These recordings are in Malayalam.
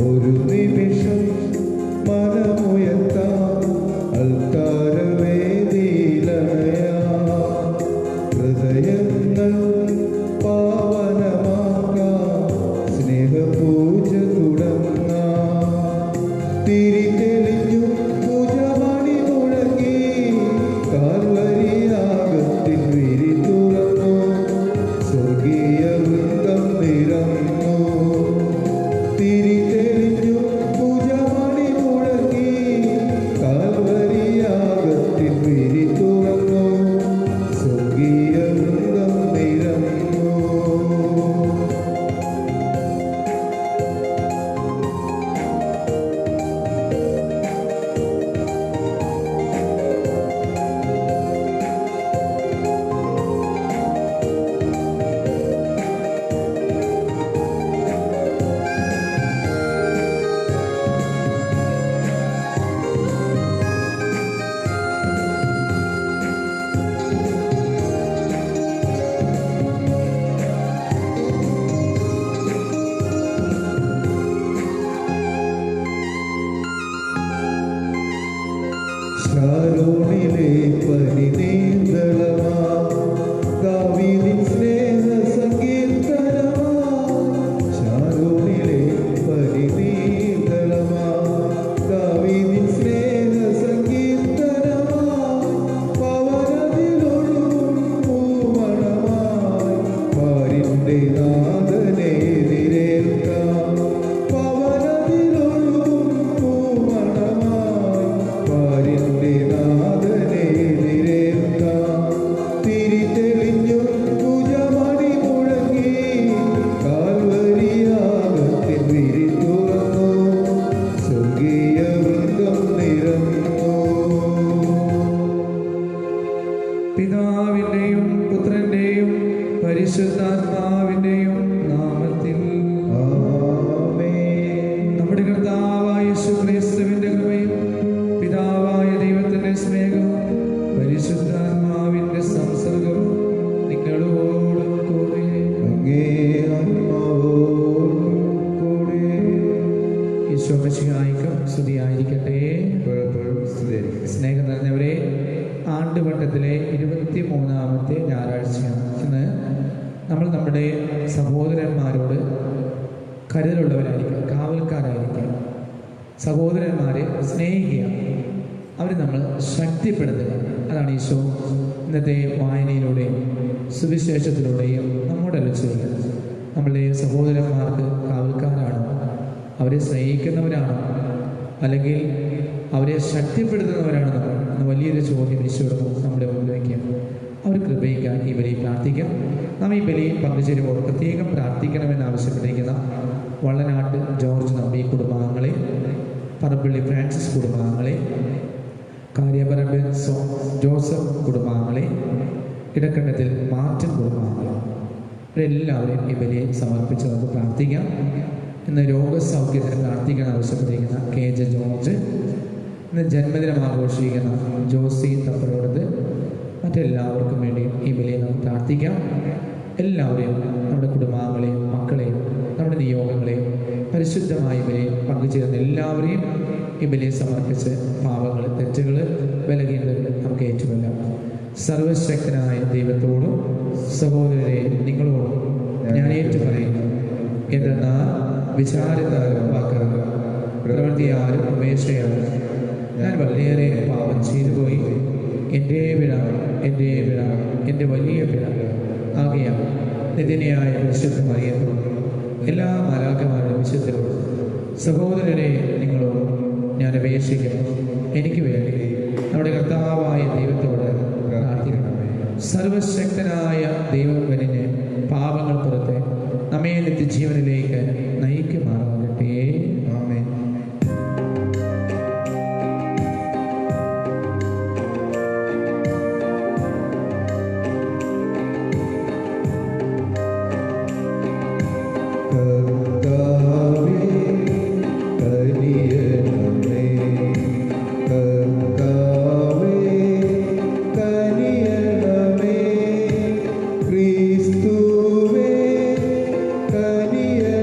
ഒരു നിമിഷം മനമുയർത്താം അൽത്താരവേദിയിലണയാം ഹൃദയങ്ങൾ പാവനമാക്കാം സ്നേഹപൂജ തുടങ്ങാം തിരിതെളിഞ്ഞു പൂജമണി മുഴങ്ങി കാൽവരിയാഗത്തിൽ വിരി തുറന്നു സ്വർഗീയ വൃന്ദം നിറന്നു തിരിതെളിഞ്ഞു പൂജമണി മുഴങ്ങി കാൽവരിയാഗത്തിൽ വിരി തുറന്നു സ്വർഗീയ വൃന്ദം നിറന്നു ശാരോണിലെ പരിനീന്തളമാ ദാവീദിൻ സ്നേഹ സങ്കീർത്തനമാ ശാരോണിലെ പരിനീന്തളമാ ദാവീദിൻ സ്നേഹ സങ്കീർത്തനമാ പവനത്തിലൊഴുകും പൂമണമായി പാരിന്റെ നാഥനെ എതിരേൽക്കാം പവനത്തിലൊഴുകും പൂമണമായി പാരിന്റെ നാഥനെ എതിരേൽക്കാം തിരിതെളിഞ്ഞു പൂജമണി മുഴങ്ങി കാൽവരിയാഗത്തിൽ വിരി തുറന്നു സ്വർഗീയ വൃന്ദം നിറന്നു പിതാവിന്റെയും പുത്രന്റെയും പരിശുദ്ധാത്മാവിന്റെയും നാമത്തിൽ ആമേൻ. നമ്മുടെ കർത്താവായ യേശുക്രിസ്തുവിന്റെ കൃപയും പിതാവായ ദൈവത്തിന്റെ സ്നേഹവും പരിശുദ്ധാത്മാവിന്റെ സംസർഗവും നിങ്ങളോടും കൂടെ. അങ്ങേ ആത്മാവോടും കൂടെ ഈശോ മിശിഹായ്ക്ക് സ്തുതിയായിരിക്കട്ടെ. എപ്പോഴും സ്തുതിയായിരിക്കട്ടെ. സ്നേഹം നിറഞ്ഞവരെ, ആണ്ടുവട്ടത്തിലെ 23ാമത്തെ ഞായറാഴ്ചയാണ് ഇന്ന്. നമ്മൾ നമ്മുടെ സഹോദരന്മാരോട് കരുതലുള്ളവരായിരിക്കുക, കാവൽക്കാരായിരിക്കുക, സഹോദരന്മാരെ സ്നേഹിക്കുക, അവരെ നമ്മൾ ശക്തിപ്പെടുത്തുക. അതാണ് ഈശോ ഇന്നത്തെ വായനയിലൂടെയും സുവിശേഷത്തിലൂടെയും നമ്മോട് ചെയ്യുന്നത്. നമ്മളുടെ സഹോദരന്മാർക്ക് കാവൽക്കാരാണോ, അവരെ സ്നേഹിക്കുന്നവരാണോ, അല്ലെങ്കിൽ അവരെ ശക്തിപ്പെടുത്തുന്നവരാണോ എന്ന വലിയൊരു ചോദ്യം ഈശോയോട് നമ്മുടെ മുന്നിൽ വയ്ക്കാം. അവർ കൃപയിക്കാൻ ഈ ബലിയിൽ പ്രാർത്ഥിക്കാം. നാം ഈ ബലിയിൽ പങ്കുചേരുമ്പോൾ പ്രത്യേകം പ്രാർത്ഥിക്കണമെന്ന് ആവശ്യപ്പെട്ടിരിക്കുന്ന വള്ളനാട്ട് ജോർജ് നമ്പി കുടുംബാംഗങ്ങളെ, പറമ്പള്ളി ഫ്രാൻസിസ് കുടുംബാംഗങ്ങളെ, കാര്യപറമ്പിൽ ജോസഫ് കുടുംബാംഗങ്ങളെ, ഇടക്കണ്ടത്തിൽ മാർട്ടിൻ കുടുംബാംഗങ്ങളെ, ഇവരെല്ലാവരെയും ഈ ബലിയെ സമർപ്പിച്ച് നമുക്ക് പ്രാർത്ഥിക്കാം. ഇന്ന് രോഗസൗഖ്യത്തിന് പ്രാർത്ഥിക്കാൻ ആവശ്യപ്പെട്ടിരിക്കുന്ന കെ ജെ ജോർജ്, ഇന്ന് ജന്മദിനം ആഘോഷിക്കുന്ന ജോസി തപ്പലോടത്ത്, മറ്റെല്ലാവർക്കും വേണ്ടി ഈ ബലിയെ നമുക്ക് പ്രാർത്ഥിക്കാം. എല്ലാവരെയും, നമ്മുടെ കുടുംബാംഗങ്ങളെയും മക്കളെയും നമ്മുടെ നിയോഗങ്ങളെയും പരിശുദ്ധമായ ബലിയിൽ പങ്കുചേരുന്ന എല്ലാവരെയും ഈ ബലിയെ സമർപ്പിച്ച് പാപങ്ങൾ, തെറ്റുകൾ, ബലഹീനതകൾ നമുക്ക് ഏറ്റുകൊല്ലാം. സർവശക്തനായ ദൈവത്തോടും സഹോദരരെ നിങ്ങളോടും ഞാൻ ഏറ്റുപറയുന്നു. എന്തെന്നാൽ വിചാരത്താലും വാക്കാലും പ്രവൃത്തിയാലും ഉപേക്ഷയാലും ഞാൻ വളരെയേറെ പാപം ചെയ്തു പോയി. എൻ്റെ പിഴ, എൻ്റെ പിഴ, എൻ്റെ വലിയ പിഴ. ആകയാൽ നിത്യനായ വിശുദ്ധ മറിയത്തോടും എല്ലാ മാലാഖമാരുടെ വിശുദ്ധരോടും സഹോദരരെ നിങ്ങളോട് ഞാൻ അപേക്ഷിക്കുന്നു, എനിക്ക് വേണ്ടി നമ്മുടെ കർത്താവായ ദൈവത്തോട് പ്രാർത്ഥിക്കണമേ. സർവശക്തനായ ദൈവം വരിഞ്ഞ് പാപങ്ങൾ പുറത്ത് നമ്മെ നിത്യജീവനിലേക്ക് നയിക്കുമാറാകട്ടെ. ആമേൻ. കർത്താവേ കനിയണമേ, കർത്താവേ കനിയണമേ, ക്രിസ്തുവേ കനിയണമേ.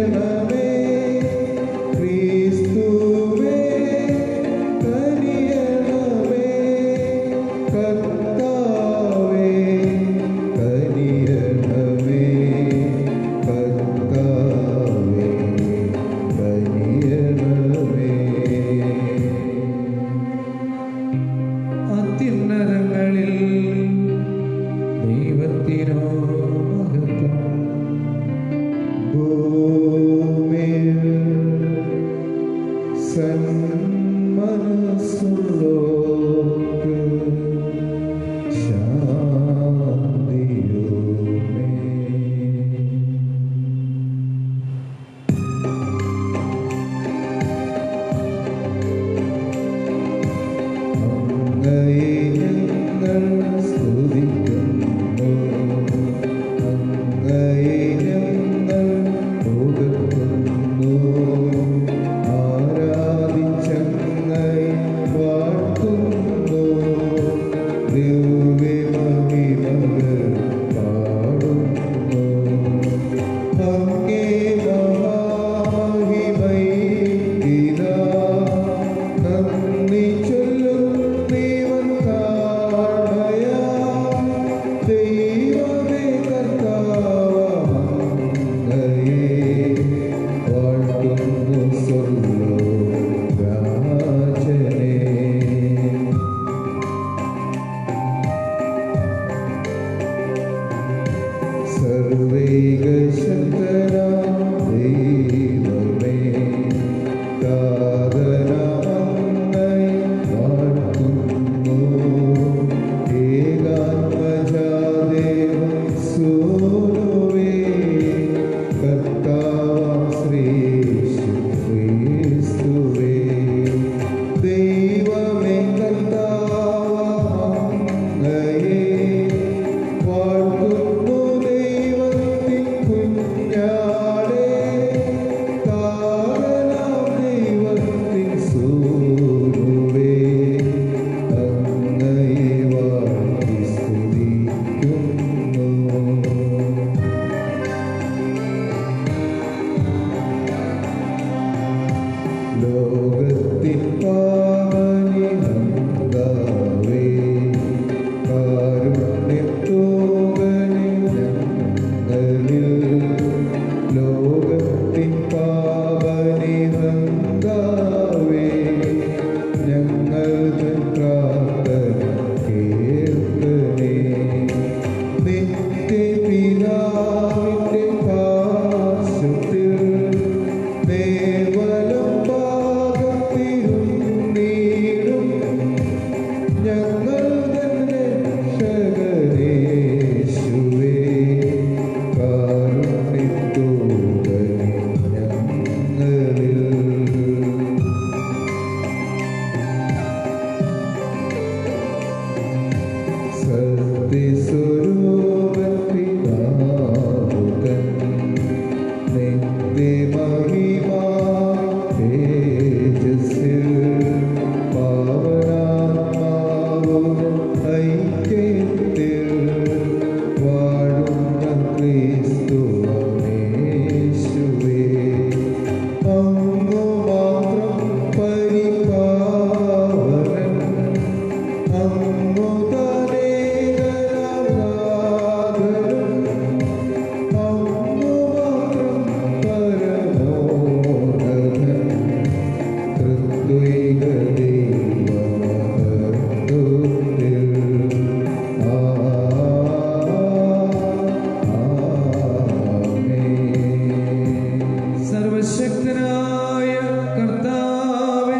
പരിശുദ്ധനായ കർത്താവേ,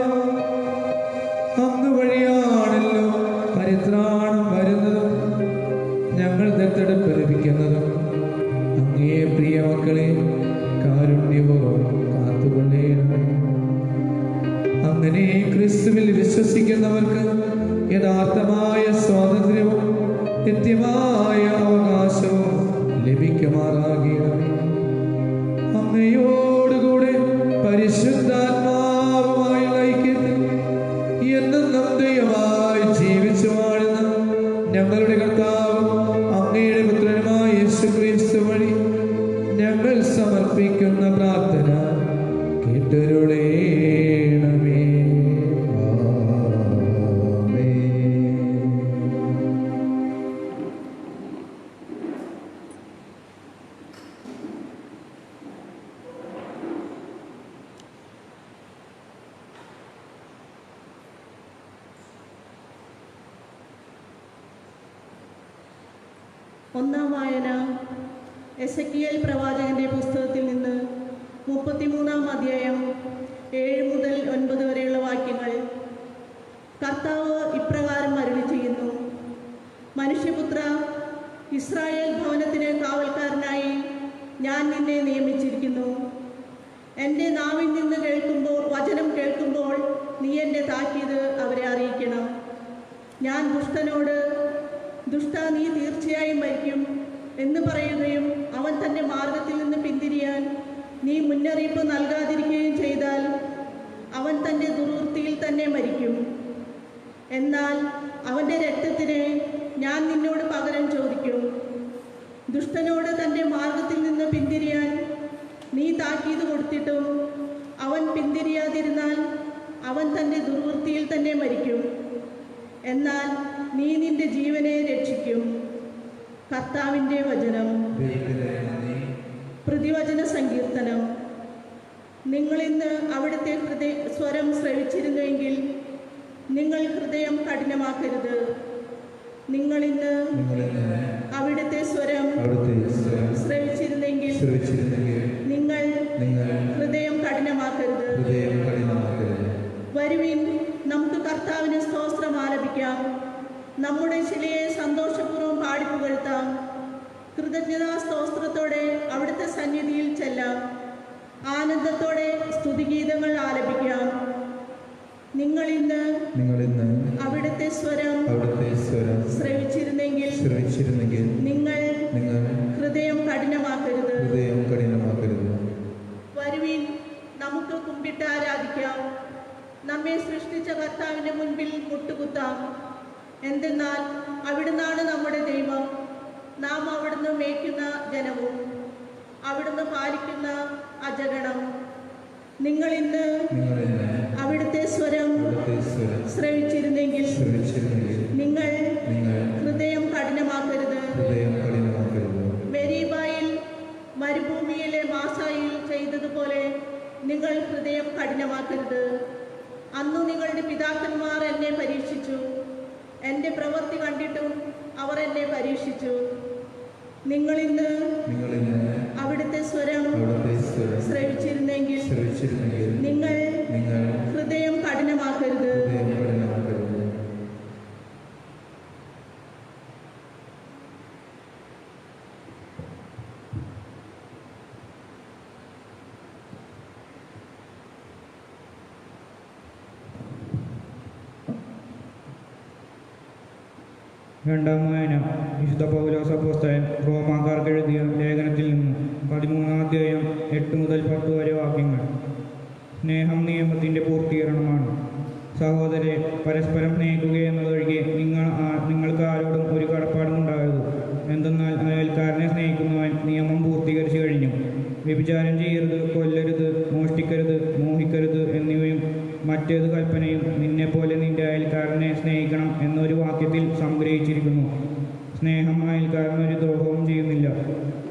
അങ്ങ് വഴിയാണല്ലോ പരിത്രാണം വരുന്നതും ഞങ്ങൾ ദത്തെടുപ്പ് ലഭിക്കുന്നതും. അങ്ങേ പ്രിയ മക്കളെ കാരുണ്യപൂർവ്വം കാത്തുകൊള്ളേണമേ. അങ്ങനെ ക്രിസ്തുവിൽ വിശ്വസിക്കുന്നവർക്ക് യഥാർത്ഥമായ സ്വാതന്ത്ര്യവും നിത്യമായ അവകാശവും ലഭിക്കുമാറാകണമേ. അങ്ങയോടുകൂടെ പരിശുദ്ധാത്മാവുമായി ഐക്യത്തിൽ എന്നും ദൈവമായി ജീവിച്ചു വാഴുന്ന ഞങ്ങളുടെ കർത്താവും അങ്ങയുടെ പുത്രനുമായ യേശുക്രിസ്തു വഴി ഞങ്ങൾ സമർപ്പിക്കുന്ന പ്രാർത്ഥന കേട്ടരുളേണമേ. ഒന്നാം വായന എസെക്കിയേൽ പ്രവാചകന്റെ പുസ്തകത്തിൽ നിന്ന് 33-ാം അധ്യായം 7 മുതൽ 9 വരെയുള്ള വാക്യങ്ങൾ. കർത്താവ് ഇപ്രകാരം അരുളി ചെയ്യുന്നു: മനുഷ്യപുത്ര, ഇസ്രായേൽ ഭവനത്തിന് കാവൽക്കാരനായി ഞാൻ നിന്നെ നിയമിച്ചിരിക്കുന്നു. എൻ്റെ നാവിൽ നിന്ന് വചനം കേൾക്കുമ്പോൾ നീ എൻ്റെ താക്കീത് അവരെ അറിയിക്കണം. ഞാൻ ദുഷ്ടനോട്, ദുഷ്ട, നീ തീർച്ചയായും മരിക്കും എന്ന് പറയുകയും അവൻ തൻ്റെ മാർഗത്തിൽ നിന്ന് പിന്തിരിയാൻ നീ മുന്നറിയിപ്പ് നൽകാതിരിക്കുകയും ചെയ്താൽ അവൻ തൻ്റെ ദുർവൃത്തിയിൽ തന്നെ മരിക്കും. എന്നാൽ അവൻ്റെ രക്തത്തിന് ഞാൻ നിന്നോട് പകരം ചോദിക്കും. ദുഷ്ടനോട് തൻ്റെ മാർഗത്തിൽ നിന്ന് പിന്തിരിയാൻ നീ താക്കീത് കൊടുത്തിട്ടും അവൻ പിന്തിരിയാതിരുന്നാൽ അവൻ തൻ്റെ ദുർവൃത്തിയിൽ തന്നെ മരിക്കും. എന്നാൽ നീ നിന്റെ ജീവനെ രക്ഷിക്കും. കർത്താവിൻ്റെ വചനം. പ്രതിവചന സങ്കീർത്തനം. നിങ്ങളിന്ന് അവിടുത്തെ സ്വരം ശ്രവിച്ചിരുന്നുവെങ്കിൽ നിങ്ങൾ ഹൃദയം കഠിനമാക്കരുത്. നിങ്ങളിന്ന് അവിടുത്തെ സ്വരം ശ്രവിച്ചിരുന്നെങ്കിൽ നിങ്ങൾ ഹൃദയം കഠിനമാക്കരുത്. വരുവിൻ, നമുക്ക് കർത്താവിന് സ്തോത്രം ആലപിക്കാം. നമ്മുടെ ശിലയെ സന്തോഷപൂർവ്വം പാടിപ്പുകഴ്ത്താം. കൃതജ്ഞതാ സ്തോത്രത്തോടെ അവിടുത്തെ സന്നിധിയിൽ ചെല്ലാം. ആനന്ദത്തോടെ സ്തുതിഗീതങ്ങൾ ആലപിക്കാം. നിങ്ങളിന്ന് അവിടുത്തെ സ്വരം ശ്രവിച്ചിരുന്നെങ്കിൽ നിങ്ങൾ ഹൃദയം കഠിനമാക്കരുത്. വരുവിൻ, നമുക്ക് കുമ്പിട്ട് ആരാധിക്കാം. നമ്മെ സൃഷ്ടിച്ച കർത്താവിൻ്റെ മുൻപിൽ മുട്ടുകുത്താം. എന്തെന്നാൽ അവിടുന്നാണ് നമ്മുടെ ദൈവം. നാം അവിടുന്ന് മേയ്ക്കുന്ന ജനവും അവിടുന്ന് പാലിക്കുന്ന അജഗണം. നിങ്ങളിന്ന് അവിടുത്തെ സ്വരം ശ്രവിച്ചിരുന്നെങ്കിൽ നിങ്ങൾ ഹൃദയം കഠിനമാക്കരുത്. മെരീബായിൽ മരുഭൂമിയിലെ മാസായിൽ ചെയ്തതുപോലെ നിങ്ങൾ ഹൃദയം കഠിനമാക്കരുത്. അന്നു നിങ്ങളുടെ പിതാക്കന്മാർ എന്നെ പരീക്ഷിച്ചു. എൻ്റെ പ്രവൃത്തി കണ്ടിട്ടും അവർ എന്നെ പരീക്ഷിച്ചു. നിങ്ങളിന്ന് അവിടുത്തെ സ്വരം ശ്രവിച്ചിരുന്നെങ്കിൽ നിങ്ങൾ ഹൃദയം കഠിനമാക്കരുത്. രണ്ടാം വായന വിശുദ്ധ പൗലോസ് അപ്പോസ്തലൻ റോമാക്കാർക്ക് എഴുതിയ ലേഖനത്തിൽ നിന്ന് 13-ാം അധ്യായം 8 മുതൽ 10 വരെ വാക്യങ്ങൾ. സ്നേഹം നിയമത്തിൻ്റെ പൂർത്തീകരണമാണ്. സഹോദരരെ, പരസ്പരം സ്നേഹിക്കുകയെന്നതൊഴികെ നിങ്ങൾക്ക് ആരോടും ഒരു കടപ്പാടും ഉണ്ടാകരുത്. എന്തെന്നാൽ അയൽക്കാരനെ സ്നേഹിക്കുന്നവൻ നിയമം പൂർത്തീകരിച്ചു കഴിഞ്ഞു. വ്യഭിചാരം ചെയ്യരുത്, കൊല്ലരുത്, മോഷ്ടിക്കരുത്, മോഹിക്കരുത് എന്നിവയും മറ്റേത് കൽപ്പനയും നിന്നെപ്പോലെ നിന്റെ അയൽക്കാരനെ സ്നേഹിക്കണം എന്നൊരു വാക്യത്തിൽ സംഗ്രഹിച്ചിരിക്കുന്നു. സ്നേഹം അയൽക്കാരനൊരു ദ്രോഹവും ചെയ്യുന്നില്ല.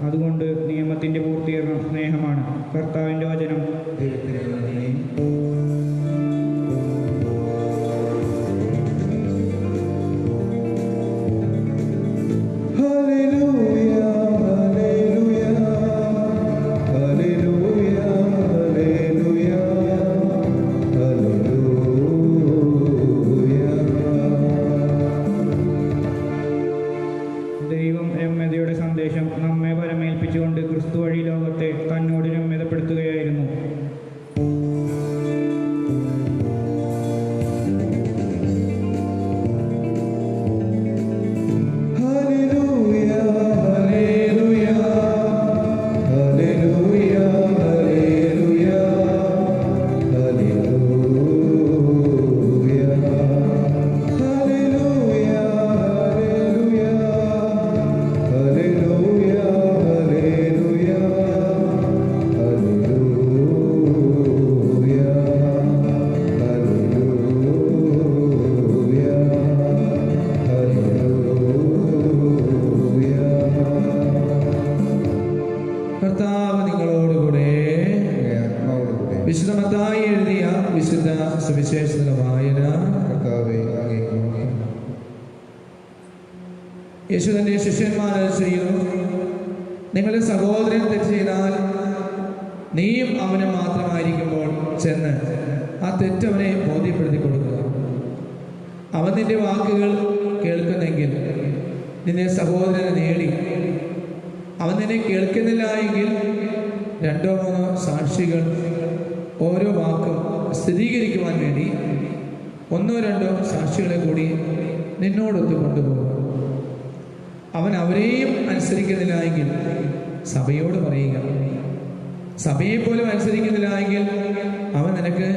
അതുകൊണ്ട് നിയമത്തിൻ്റെ പൂർത്തീകരണം സ്നേഹമാണ്. കർത്താവിൻ്റെ വചനം. Hallelujah, hallelujah, hallelujah, hallelujah. വിശുദ്ധ മത്തായി എഴുതിയ വിശുദ്ധ സുവിശേഷത്തിലെ വായന. കർത്താവേ, അങ്ങേക്ക് മഹത്വം. യേശു തന്റെ ശിഷ്യന്മാരെ ചെയ്യുന്നു, നിങ്ങളുടെ സഹോദരൻ തെറ്റ് ചെയ്താൽ നീയും അവനും മാത്രമായിരിക്കുമ്പോൾ ചെന്ന് ആ തെറ്റ് അവനെ ബോധ്യപ്പെടുത്തി കൊടുക്കുക. അവൻ നിന്റെ വാക്കുകൾ കേൾക്കുന്നെങ്കിൽ നിന്റെ സഹോദരനെ നേടി. അവൻ നിന്നെ കേൾക്കുന്നില്ല എങ്കിൽ 2 3 സാക്ഷികൾ ഓരോ വാക്കും സ്ഥിരീകരിക്കുവാൻ വേണ്ടി 1 2 സാക്ഷികളെ കൂടി നിന്നോടൊത്ത് കൊണ്ടുപോകുക. അവൻ അവരെയും അനുസരിക്കുന്നില്ല എങ്കിൽ സഭയോട് പറയുക. സഭയെ പോലും അനുസരിക്കുന്നില്ല എങ്കിൽ അവൻ നിനക്ക്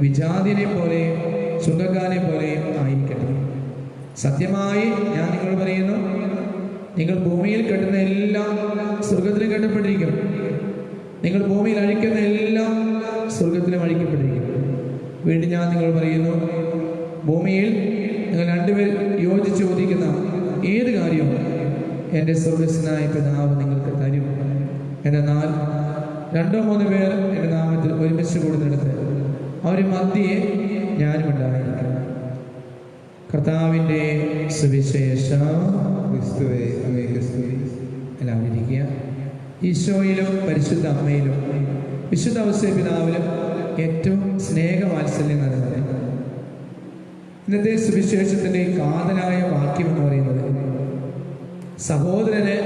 വിജാതിനെ പോലെ ചുങ്കക്കാരെ പോലെ ആയിരിക്കട്ടെ. സത്യമായി ഞാൻ നിങ്ങളോട് പറയുന്നു, നിങ്ങൾ ഭൂമിയിൽ കെട്ടുന്ന എല്ലാം സ്വർഗത്തിലും കെട്ടപ്പെട്ടിരിക്കും, നിങ്ങൾ ഭൂമിയിൽ അഴിക്കുന്ന എല്ലാം സ്വർഗത്തിലും അഴിക്കപ്പെട്ടിരിക്കും. വീണ്ടും ഞാൻ നിങ്ങൾ പറയുന്നു, ഭൂമിയിൽ നിങ്ങൾ 2 പേർ യോജിച്ച് ചോദിക്കുന്ന ഏത് കാര്യവും എൻ്റെ സ്വർഗസ്വനായ പിതാവ് നിങ്ങൾക്ക് തരും. എന്നാൽ 2 3 പേർ എൻ്റെ നാമത്തിൽ ഒരുമിച്ച് കൂടുന്നിടത്ത് അവർ മധ്യേ ഞാനുമുണ്ടായിരിക്കും. കർത്താവിൻ്റെ സുവിശേഷം. ക്രിസ്തുവേ, അങ്ങേക്ക് സ്തുതി. എല്ലാവരും ഇരിക്കുക. ഈശോയിലും പരിശുദ്ധ അമ്മയിലും വിശുദ്ധ ഔസേപ്പ് പിതാവിലും ഏറ്റവും സ്നേഹവാത്സല്യം നിറഞ്ഞത് ഇന്നത്തെ സുവിശേഷത്തിൻ്റെ കാതലായ വാക്യം എന്ന് പറയുന്നത് സഹോദരന്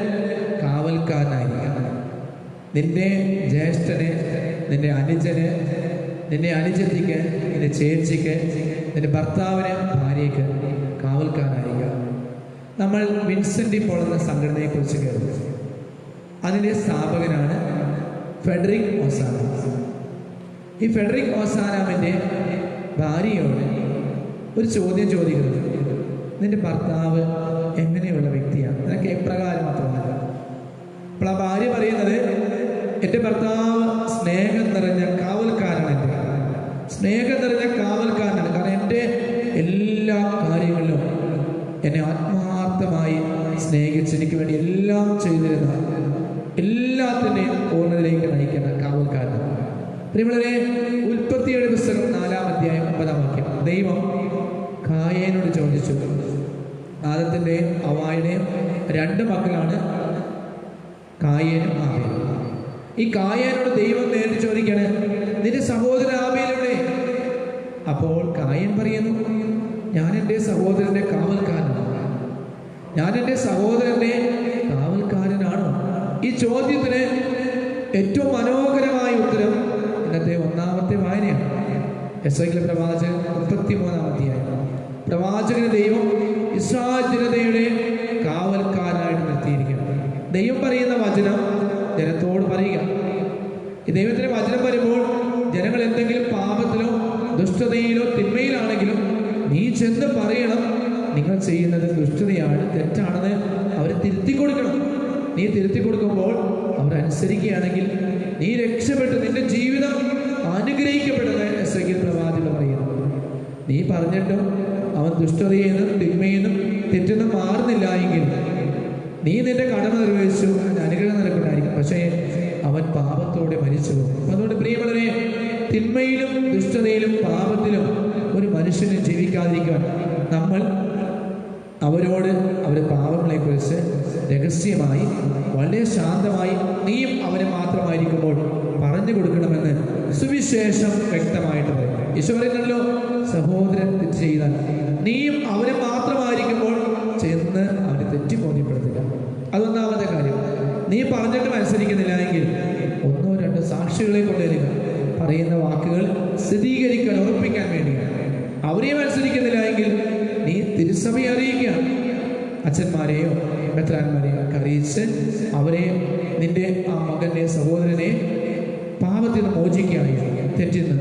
കാവൽക്കാരനായിരിക്കണം. നിന്റെ ജ്യേഷ്ഠന്, നിന്റെ അനുജന്, നിന്റെ അനുജത്തിക്ക്, നിന്റെ ചേച്ചിക്ക്, നിന്റെ ഭർത്താവിന്, ഭാര്യയ്ക്ക് കാവൽക്കാരനായിരിക്കുക. നമ്മൾ വിൻസെൻ്റ് പോൾ എന്ന സംഘടനയെക്കുറിച്ച് കേട്ടു. അതിൻ്റെ സ്ഥാപകനാണ് ഫെഡറിക് ഓസാനാം. ഈ ഫെഡറിക് ഓസാനാമിൻ്റെ ഭാര്യയോട് ഒരു ചോദ്യം ചോദിക്കുന്നത്, നിന്റെ ഭർത്താവ് എങ്ങനെയുള്ള വ്യക്തിയാണ്, നിനക്ക് എപ്രകാരം മാത്രമല്ല. അപ്പോൾ ആ ഭാര്യ പറയുന്നത്, എൻ്റെ ഭർത്താവ് സ്നേഹം നിറഞ്ഞ കാവൽക്കാരനാണ്, സ്നേഹം നിറഞ്ഞ കാവൽക്കാരനാണ്. കാരണം എൻ്റെ എല്ലാ കാര്യങ്ങളിലും എന്നെ ആത്മാർത്ഥമായി സ്നേഹിച്ച് എനിക്ക് വേണ്ടി എല്ലാം ചെയ്തിരുന്ന, എല്ലാത്തിൻ്റെയും പൂർണ്ണതയിലേക്ക് നയിക്കുന്ന കാവൽക്കാരനാണ്. പ്രിയമുള്ളവരെ, ഉൽപ്പത്തിയുടെ പുസ്തകം 4-ാം അധ്യായം 9-ാം വാക്യം. ദൈവം കായേനോട് ചോദിച്ചു. ആദത്തിൻ്റെയും ഹവ്വായുടെയും 2 മക്കളാണ് കായേനും ആബേലും. ഈ കായേനോട് ദൈവം നേരിട്ട് ചോദിക്കണേ, നിന്റെ സഹോദരൻ ആബേലെവിടെ? അപ്പോൾ കായേൻ പറയുന്നു, ഞാൻ എൻ്റെ സഹോദരൻ്റെ കാവൽക്കാരനാണ്. ഞാൻ എൻ്റെ സഹോദരൻ്റെ കാവൽക്കാരനാണോ? ഈ ചോദ്യത്തിന് ഏറ്റവും മനോഹരമായ ഉത്തരം ഇന്നത്തെ 1-ാമത്തെ വായനയാണ്. എസ്ഐക്കിലെ പ്രവാചകൻ 33-ാം അധ്യായം. പ്രവാചകന് ദൈവം ഇസ്രായേൽ ജനതയുടെ കാവൽക്കാരനായിട്ട് നിർത്തിയിരിക്കണം. ദൈവം പറയുന്ന വചനം ജനത്തോട് പറയുക. ഈ ദൈവത്തിൻ്റെ വചനം വരുമ്പോൾ ജനങ്ങൾ എന്തെങ്കിലും പാപത്തിലോ ദുഷ്ടതയിലോ തിന്മയിലാണെങ്കിലും നീ ചെന്ന് പറയണം, നിങ്ങൾ ചെയ്യുന്നത് ദുഷ്ടതയാണ്, തെറ്റാണെന്ന് അവരെ തിരുത്തി കൊടുക്കണം. നീ തിരുത്തി കൊടുക്കുമ്പോൾ അവർ അനുസരിക്കുകയാണെങ്കിൽ നീ രക്ഷപ്പെട്ട് നിന്റെ ജീവിതം അനുഗ്രഹിക്കപ്പെട്ടത് എസ്ഐക്കിൽ പ്രവാചകൻ പറയുന്നു. നീ പറഞ്ഞിട്ടും അവൻ ദുഷ്ടതയെന്നും തിന്മയെന്നും തെറ്റെന്നും മാറുന്നില്ല എങ്കിൽ നീ നിന്റെ കടമ നിർവഹിച്ചു, അനുഗ്രഹം നിനക്കുണ്ടായിരിക്കും. പക്ഷേ അവൻ പാപത്തോടെ മരിച്ചു പോകും. അതുകൊണ്ട് പ്രിയമുള്ളവരെ, തിന്മയിലും ദുഷ്ടതയിലും പാപത്തിലും ഒരു മനുഷ്യനെ ജീവിക്കാതിരിക്കാൻ നമ്മൾ അവരോട് അവരുടെ പാപങ്ങളെക്കുറിച്ച് രഹസ്യമായി വളരെ ശാന്തമായി നീയും അവന് മാത്രമായിരിക്കുമ്പോൾ പറഞ്ഞു കൊടുക്കണമെന്ന് സുവിശേഷം വ്യക്തമായിട്ട് പറയും. ഈശോ പറയുന്നല്ലോ, സഹോദരൻ തെറ്റ് ചെയ്താൽ നീയും അവന് മാത്രമായിരിക്കുമ്പോൾ ചെന്ന് അവന് തെറ്റി ബോധ്യപ്പെടുത്തുക. അതൊന്നാമത്തെ കാര്യം. നീ പറഞ്ഞിട്ടും അനുസരിക്കുന്നില്ല എങ്കിൽ 1 2 സാക്ഷികളെ കൊണ്ടുവരിക. പറയുന്ന വാക്കുകൾ സ്ഥിരീകരിക്കാൻ, ഉറപ്പിക്കാൻ വേണ്ടിയാണ്. അവരെയും അനുസരിക്കുന്നില്ല എങ്കിൽ നീ തിരുസഭയെ അറിയിക്കുക. അച്ഛന്മാരെയോ മെത്രാന്മാരെയോ ഒക്കെ അറിയിച്ച് അവരെ, നിന്റെ ആ മകൻ്റെ സഹോദരനെ പാപത്തിൽ നിന്ന് മോചിക്കുകയായി, തെറ്റിന്ന്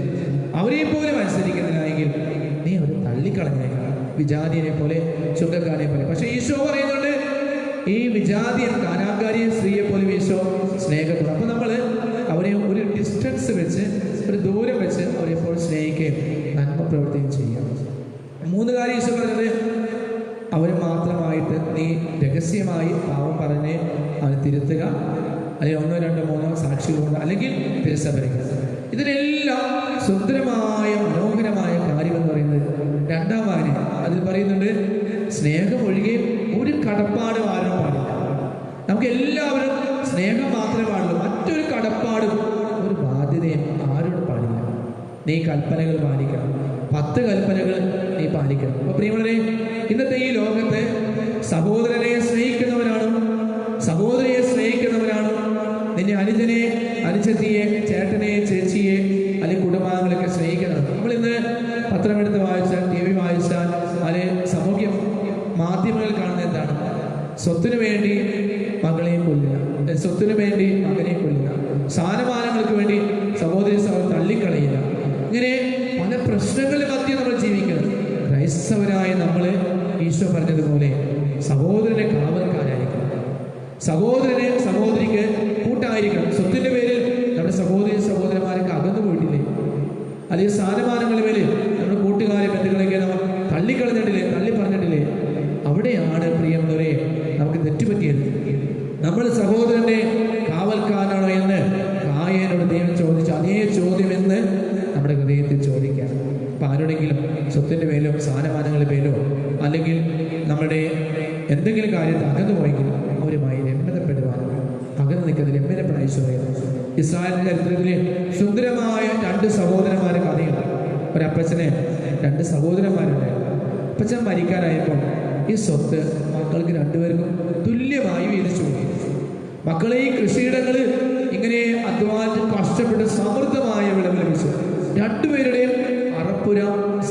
അവരെ പോലും അനുസരിക്കുന്നില്ല എങ്കിൽ നീ അവരെ തള്ളിക്കളഞ്ഞേക്കാം, വിജാതിയെ പോലെ, ചുങ്കക്കാരെ പോലെ. പക്ഷെ ഈശോ പറയുന്നുണ്ട്, ഈ വിജാതിയൻ കാനാകാരിയെ സ്ത്രീയെ പോലും ഈശോ സ്നേഹത്തോടെ. അപ്പോൾ നമ്മൾ അവരെ ഒരു ഡിസ്റ്റൻസ് വെച്ച്, ഒരു ദൂരം വെച്ച് അവരെ എപ്പോൾ സ്നേഹിക്കുകയും നന്മ പ്രവർത്തിക്കുകയും ചെയ്യാം. 3 കാര്യം ഈശോ പറഞ്ഞത്, അവർ മാത്രമായിട്ട് നീ രഹസ്യമായി പാവം പറഞ്ഞ് അവരെ തിരുത്തുക, അല്ലെങ്കിൽ 1 2 3 സാക്ഷികളുണ്ട്, അല്ലെങ്കിൽ തിരുസഭ. ഇതിനെല്ലാം സുന്ദരമായ മനോഹരമായ കാര്യമെന്ന് പറയുന്നത് രണ്ടാം വായന അതിൽ പറയുന്നുണ്ട്, സ്നേഹം ഒഴികെ ഒരു കടപ്പാട് ആരും പാടില്ല. നമുക്ക് എല്ലാവരും സ്നേഹം മാത്രമേ പാടുള്ളൂ. മറ്റൊരു കടപ്പാടും ഒരു ബാധ്യതയും ആരോടും പാടില്ല. നീ കൽപ്പനകൾ പാലിക്കണം, 10 കൽപ്പനകൾ നീ പാലിക്കണം. അപ്പൊ പ്രിയമുള്ളവരെ, ഇന്നത്തെ ഈ ലോകത്ത് സഹോദരനെ സ്നേഹിക്കുന്നവരാണ്, സഹോദരിയെ സ്നേഹിക്കുന്നവരാണ്, നിന്റെ അനുജനെ, അനുജത്തിയെ, ചേട്ടനെ, ചേച്ചിയെ അല്ലെങ്കിൽ കുടുംബാംഗങ്ങളൊക്കെ സ്നേഹിക്കണം. നമ്മളിന്ന് പത്രമെടുത്ത് വായിച്ചാൽ, TV വായിച്ചാൽ, അല്ലെങ്കിൽ സാമൂഹ്യ മാധ്യമങ്ങളിൽ കാണുന്ന എന്താണ്? സ്വത്തിനു വേണ്ടി മകളെയും കൊല്ലുക, സ്വത്തിനു വേണ്ടി മകനെയും കൊല്ലുക, സ്ഥാനമാനങ്ങൾക്ക് വേണ്ടി സഹോദരി തള്ളിക്കളയുക. ഇങ്ങനെ പല പ്രശ്നങ്ങളുടെ മധ്യം നമ്മൾ ജീവിക്കണം. ക്രൈസ്തവരായ നമ്മൾ ഈശോ പറഞ്ഞതുപോലെ സഹോദരനെ കാവൽക്കാരായിരിക്കണം, സഹോദരനെ സഹോദരിക്ക് കൂട്ടായിരിക്കണം. സ്വത്തിന്റെ പേരിൽ നമ്മുടെ സഹോദരന്മാരൊക്കെ അകന്നു പോയിട്ടില്ലേ? അല്ലെങ്കിൽ സ്ഥാനമാനങ്ങളുടെ പേരിൽ നമ്മുടെ കൂട്ടുകാരെ, ബന്ധുക്കളൊക്കെ നമ്മൾ തള്ളിക്കളഞ്ഞിട്ടില്ലേ, തള്ളി പറഞ്ഞിട്ടില്ലേ? അവിടെയാണ് പ്രിയമുള്ളവരെ നമുക്ക് തെറ്റുപറ്റിയത്. നമ്മൾ സഹോദരന്റെ കാവൽക്കാരനാണോ എന്ന് കായേനോട് ദൈവം ചോദിച്ച അതേ ചോദ്യം എന്ന് നമ്മുടെ ഹൃദയത്തിൽ ചോദിക്കാം. അപ്പം ആരോടെങ്കിലും സ്വത്തിൻ്റെ പേരിലോ സ്ഥാനമാനങ്ങളുടെ പേരിലോ അല്ലെങ്കിൽ നമ്മുടെ എന്തെങ്കിലും കാര്യത്തിൽ അകന്നു പോയെങ്കിൽ അവരുമായി രമ്യതപ്പെടുവാൻ, അകന്നു നിൽക്കുന്നത് രമ്യതപ്പെടാൻ ഈശോയാണ്. ഇസ്രായേലിന്റെ ചരിത്രത്തിലെ സുന്ദരമായ 2 സഹോദരന്മാരെ കഥയുണ്ട്. ഒരപ്പച്ചനെ 2 സഹോദരന്മാരുണ്ടായിരുന്നു. അപ്പച്ചൻ മരിക്കാനായപ്പോൾ ഈ സ്വത്ത് മക്കൾക്ക് 2 പേർക്കും തുല്യമായി വീതിച്ചു കൊടുത്തു. മക്കളെ ഈ കൃഷിയിടങ്ങൾ ഇങ്ങനെ അധ്വാനിച്ച് കഷ്ടപ്പെട്ട് സമൃദ്ധമായ വിളവ് ലഭിച്ചു. 2 പേരുടെയും അറപ്പുര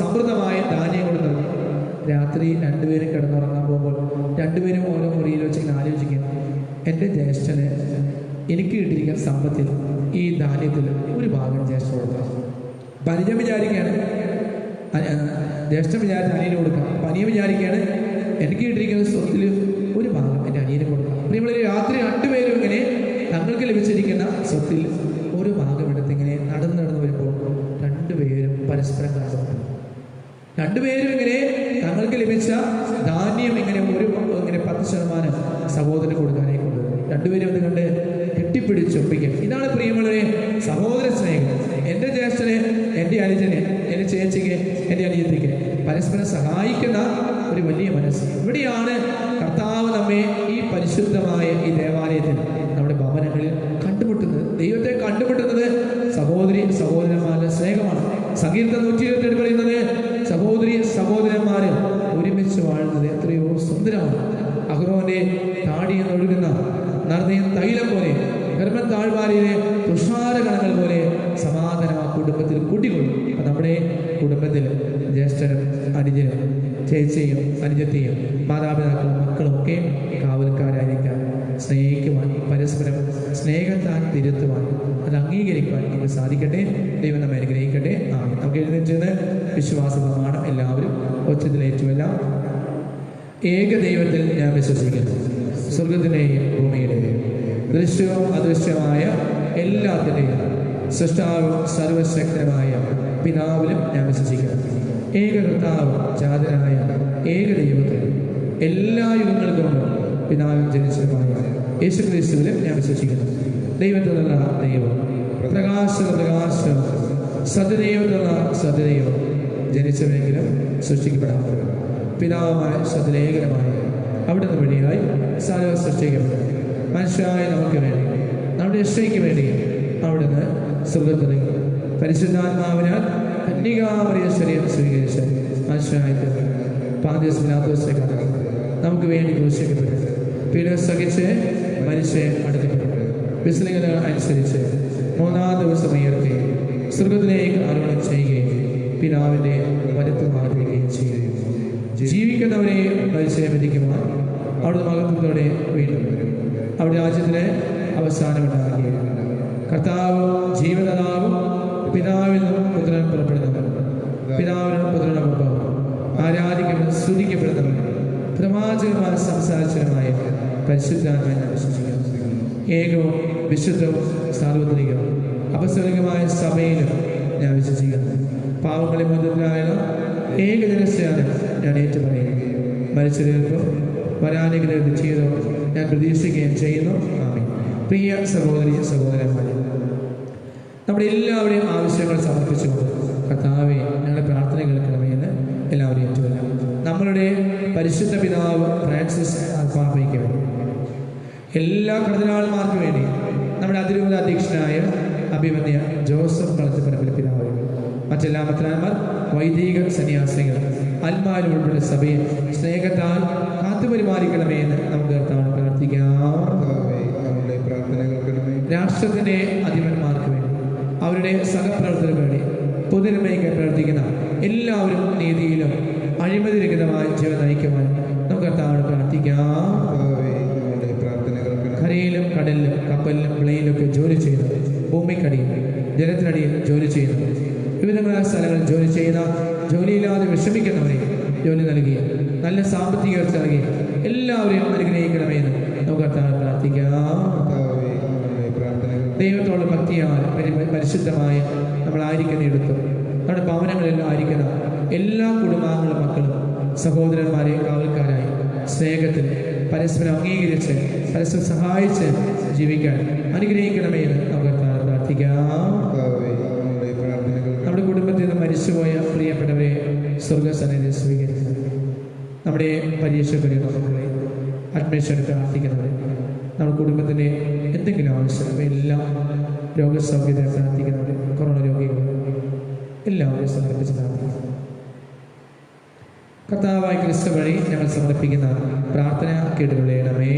സമൃദ്ധമായ ധാന്യം കൊണ്ട് നൽകി. രാത്രി 2 പേരും കിടന്നുറങ്ങാൻ പോകുമ്പോൾ 2 പേരും ഓരോ മുറിയിൽ വെച്ച് ഇങ്ങനെ ആലോചിക്കും, എൻ്റെ ജ്യേഷ്ഠന് എനിക്ക് കിട്ടിയിരിക്കുന്ന സമ്പത്തിൽ ഈ ധാന്യത്തിൽ ഒരു ഭാഗം ജ്യേഷ്ഠ കൊടുക്കാം. പരിചയം വിചാരിക്കുകയാണ്, ജ്യേഷ്ഠ വിചാരിച്ച് അനിയന് കൊടുക്കാം. അപ്പം അനിയൻ വിചാരിക്കുകയാണ്, എനിക്ക് കിട്ടിയിരിക്കുന്ന സ്വത്തിൽ ഒരു ഭാഗം എൻ്റെ അനിയന് കൊടുക്കാം. അപ്പം നമ്മൾ രാത്രി 2 പേരും ഇങ്ങനെ തങ്ങൾക്ക് ലഭിച്ചിരിക്കുന്ന സ്വത്തിൽ ഒരു ഭാഗം എടുത്ത് ഇങ്ങനെ നടന്നു വരുമ്പോൾ 2 പേരും പരസ്പരം കണ്ടുമുട്ടും. 2 പേരും ഇങ്ങനെ തങ്ങൾക്ക് ലഭിച്ച ധാന്യം ഇങ്ങനെ ഇങ്ങനെ 10% സഹോദരന് കൊടുക്കാനായി കൊണ്ടുവരും. 2 പേരും അത് കണ്ട് കെട്ടിപ്പിടിച്ചൊപ്പിക്കും. ഇതാണ് പ്രിയമുള്ളവരെ സഹോദര സ്നേഹം. എൻ്റെ ജ്യേഷ്ഠന്, എൻ്റെ അനുജന്, എൻ്റെ ചേച്ചിക്ക്, എൻ്റെ അനിയത്തിക്ക് പരസ്പരം സഹായിക്കുന്ന ഒരു വലിയ മനസ്സ്. ഇവിടെയാണ് കർത്താവ് നമ്മെ ഈ പരിശുദ്ധമായ ഈ ദേവാലയത്തിൽ നമ്മുടെ ഭവനങ്ങളിൽ കണ്ടുമുട്ടുന്നത്. ദൈവത്തെ കണ്ടുമുട്ടുന്നത് സഹോദരന്മാരുടെ സ്നേഹമാണ്. സങ്കീർത്തനം 127 പറയുന്നത് സഹോദരന്മാർ ഒരുമിച്ച് വാഴുന്നത് എത്രയോ സുന്ദരമാണ്. അഹ്റോന്റെ താടിയിൽ ഒഴുകുന്ന നർമ്മയും തൈലം പോലെ, ഗർഭം താഴ്വാരയിലെ തുഷാരകണങ്ങൾ പോലെ സമാധാനം ആ കുടുംബത്തിൽ കൂട്ടിക്കൊള്ളും. അപ്പം നമ്മുടെ കുടുംബത്തിൽ ജ്യേഷ്ഠനും അനുജനും ചേച്ചിയും അനുജത്തെയും മാതാപിതാക്കളും മക്കളും ഒക്കെ കാവൽക്കാരായിരിക്കാൻ, സ്നേഹിക്കുവാൻ, പരസ്പരം സ്നേഹത്താൽ തിരുത്തുവാൻ, അത് അംഗീകരിക്കുവാൻ നമുക്ക് സാധിക്കട്ടെ. ദൈവം നമ്മെ അനുഗ്രഹിക്കട്ടെ. നമുക്ക് എഴുന്നേറ്റ് വിശ്വാസ പ്രമാണം എല്ലാവരും ഒച്ചത്തിലേറ്റുമെല്ലാം. ഏക ദൈവത്തിൽ ഞാൻ വിശ്വസിക്കുന്നു, സ്വർഗത്തിൻ്റെയും ഭൂമിയുടെയും ദൃശ്യവും അദൃശ്യമായ എല്ലാത്തിൻ്റെയും സൃഷ്ടാവും സർവശക്തമായ പിതാവിലും ഞാൻ വിശ്വസിക്കുന്നു. ഏക കർത്താവ് ജാതനായ ഏക ദൈവത്തിൽ എല്ലാ യുഗങ്ങൾക്കും പിതാവിൽ ജനിച്ചതുമായ യേശുക്രിസ്തുവിലും ഞാൻ വിശ്വസിക്കുന്നു. ദൈവത്തിലുള്ള ദൈവം, പ്രകാശം, സത്യദൈവത്തിലുള്ള സത്യദൈവം, ജനിച്ചവരെങ്കിലും സൃഷ്ടിക്കപ്പെടാത്തവർ, പിതാവുമായ സത്യലേഖനമായ അവിടുന്ന് വഴിയായി സർവ്വ സൃഷ്ടിക്കപ്പെട്ടു. മനുഷ്യരായ നമുക്ക് വേണ്ടി, നമ്മുടെ രക്ഷയ്ക്ക് വേണ്ടി അവിടുന്ന് സ്വർഗ്ഗത്തിൽ പരിശുദ്ധാത്മാവിനാൽ കന്യകാമറിയ ശരീരം സ്വീകരിച്ച് മനുഷ്യനായി പാന്തിയോസ് നമുക്ക് വേണ്ടി ക്രൂശിക്കപ്പെട്ടു, പീഡ സഹിച്ച് മരിച്ച് അടക്കപ്പെട്ടു, വിസ്ലിംഗങ്ങൾ അനുസരിച്ച് 3-ാം ദിവസം ഉയർത്തി സ്വർഗ്ഗത്തിലേക്ക് ആരോഹണം ചെയ്യുകയും പിതാവിൻ്റെ വലത്തുമാകുകയും ചെയ്യുകയും ജീവിക്കുന്നവരെ പരിചയം വിധിക്കുവാൻ അവിടെ മഹത്വത്തോടെ വീണ്ടും അവിടെ രാജ്യത്തിന് അവസാനമുണ്ടാകുകയും കർത്താവ് ജീവനദാവും പിതാവിൽ നിന്നും പുത്രൻ പുറപ്പെടുന്നവർ, പിതാവിനും പുത്രനൊപ്പം ആരാധിക്കപ്പെടുന്ന സ്തുതിക്കപ്പെടുന്നവർ, പ്രവാചകന്മാർ സംസാരിച്ചതുമായ പരിശുദ്ധാത്മാവിനെ വിശ്വസിക്കുന്നു. ഏകവും വിശുദ്ധവും സാർവത്രികവും അപസ്തലികമായ സഭയിലും ഞാൻ വിശ്വസിക്കുന്നു. പാവങ്ങളെ മുതലായുള്ള ഏകജനസ്യാണ് ഞാൻ ഏറ്റുപറയുന്നു. മരിച്ചവർക്ക് വരാനുഗ്രഹ ചെയ്തോ ഞാൻ പ്രതീക്ഷിക്കുകയും ചെയ്യുന്നു. ആമേൻ. പ്രിയ സഹോദരന്മാരെ, നമ്മുടെ എല്ലാവരുടെയും ആവശ്യങ്ങൾ സമർപ്പിച്ചുകൊണ്ട് കർത്താവെ ഞങ്ങളുടെ പ്രാർത്ഥന കേൾക്കണമേ എന്ന് എല്ലാവരെയും ഏറ്റുകൊള്ളാം. നമ്മളുടെ പരിശുദ്ധ പിതാവ് ഫ്രാൻസിസ് മാർപ്പാപ്പയ്ക്ക് വേണ്ടി, എല്ലാ കർദിനാൾമാർക്ക് വേണ്ടി, നമ്മുടെ അതിരൂപത അധ്യക്ഷനായ അഭിമന്യ ജോസഫ് കളത്തിപ്പറമ്പിൽ പിതാവ്, മറ്റെല്ലാ മെത്രാന്മാർ, വൈദിക സന്യാസികൾ, അൽമാരും ഉൾപ്പെടെ സഭയെ സ്നേഹത്താൽ കാത്തുപരിപാലിക്കണമേ എന്ന് നമുക്ക് കർത്താവിനോട് പ്രാർത്ഥിക്കാം. നമ്മുടെ പ്രാർത്ഥന കേൾക്കണമേ. രാഷ്ട്രത്തിൻ്റെ അധിപന്മാർക്ക് വേണ്ടി, അവരുടെ സഹപ്രവർത്തകർക്ക് വേണ്ടി, പൊതുനന്മയ്ക്ക് പ്രവർത്തിക്കുന്ന എല്ലാവരും നീതിയിലും അഴിമതിരഹിതമായ ജീവൻ നയിക്കുവാൻ നമുക്ക് കർത്താവിനോട് പ്രാർത്ഥിക്കാം. നമ്മുടെ പ്രാർത്ഥന കേൾക്കണമേ. കരയിലും കടലിലും കപ്പലിലും പ്ലെയിനിലൊക്കെ ജോലി ചെയ്യുന്നു, ഭൂമിക്കടിയിൽ ജലത്തിനടിയിൽ ജോലി ചെയ്യുന്നു, വിവിധങ്ങളായ സ്ഥലങ്ങളിൽ ജോലി ചെയ്യുന്ന, ജോലിയില്ലാതെ വിഷമിക്കുന്നവരെ ജോലി നൽകി, നല്ല സാമ്പത്തിക വ്യവസ്ഥ നൽകി എല്ലാവരെയും അനുഗ്രഹിക്കണമെന്ന് നമുക്ക് കർത്താവിനോട് പ്രാർത്ഥിക്കാം. ദൈവത്തോട് ഭക്തിയാൽ പരിശുദ്ധമായ നമ്മളായിരിക്കുന്നിടത്തും നമ്മുടെ ഭവനങ്ങളിലും ആയിരിക്കുന്ന എല്ലാ കുടുംബാംഗങ്ങളും, മക്കളും, സഹോദരന്മാരെ കാവൽക്കാരായി സ്നേഹത്തിൽ പരസ്പരം അംഗീകരിച്ച് പരസ്പരം സഹായിച്ച് ജീവിക്കാൻ അനുഗ്രഹിക്കണമേ എന്ന് നമുക്ക് പ്രാർത്ഥിക്കാം. നമ്മുടെ കുടുംബത്തിൽ നിന്ന് മരിച്ചുപോയ പ്രിയപ്പെട്ടവരെ സ്വർഗസന്നിധിയിൽ സ്വീകരിക്കുക. നമ്മുടെ പരീക്ഷ കഴിയുന്ന മക്കളെ അഡ്മിഷൻ എടുത്ത് പ്രാർത്ഥിക്കുന്നവരെ, നമ്മുടെ കുടുംബത്തിൻ്റെ എന്തെങ്കിലും ആവശ്യം, എല്ലാം രോഗസൗഖ്യത്തെ പ്രാർത്ഥിക്കുന്നവർ, കൊറോണ രോഗികൾ എല്ലാവരെയും സമർപ്പിച്ച് പ്രാർത്ഥിക്കുന്നു. കർത്താവായ ക്രിസ്തു വഴി ഞങ്ങൾ സമർപ്പിക്കുന്ന പ്രാർത്ഥന കേട്ടുകൊള്ളണമേ.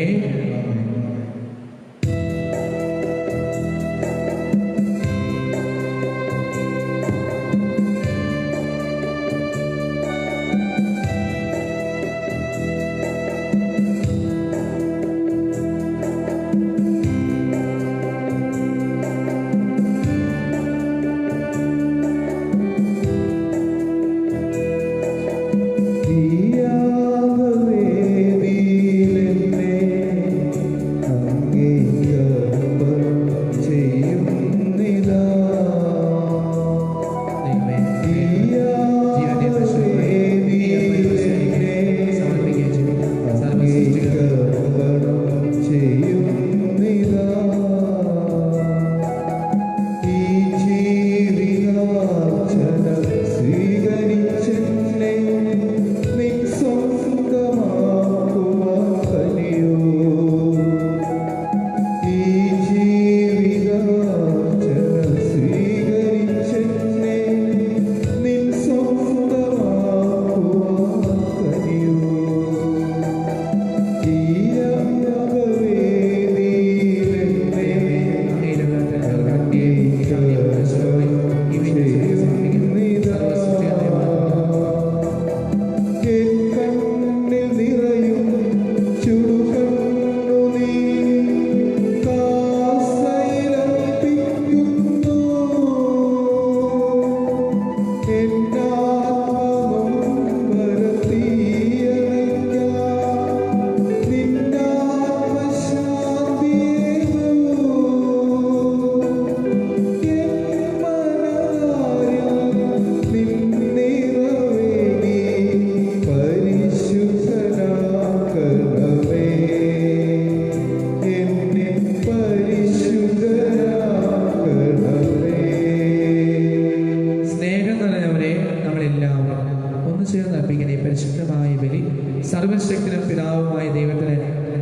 സർവശക്തനും പിതാവുമായ ദൈവത്തിന്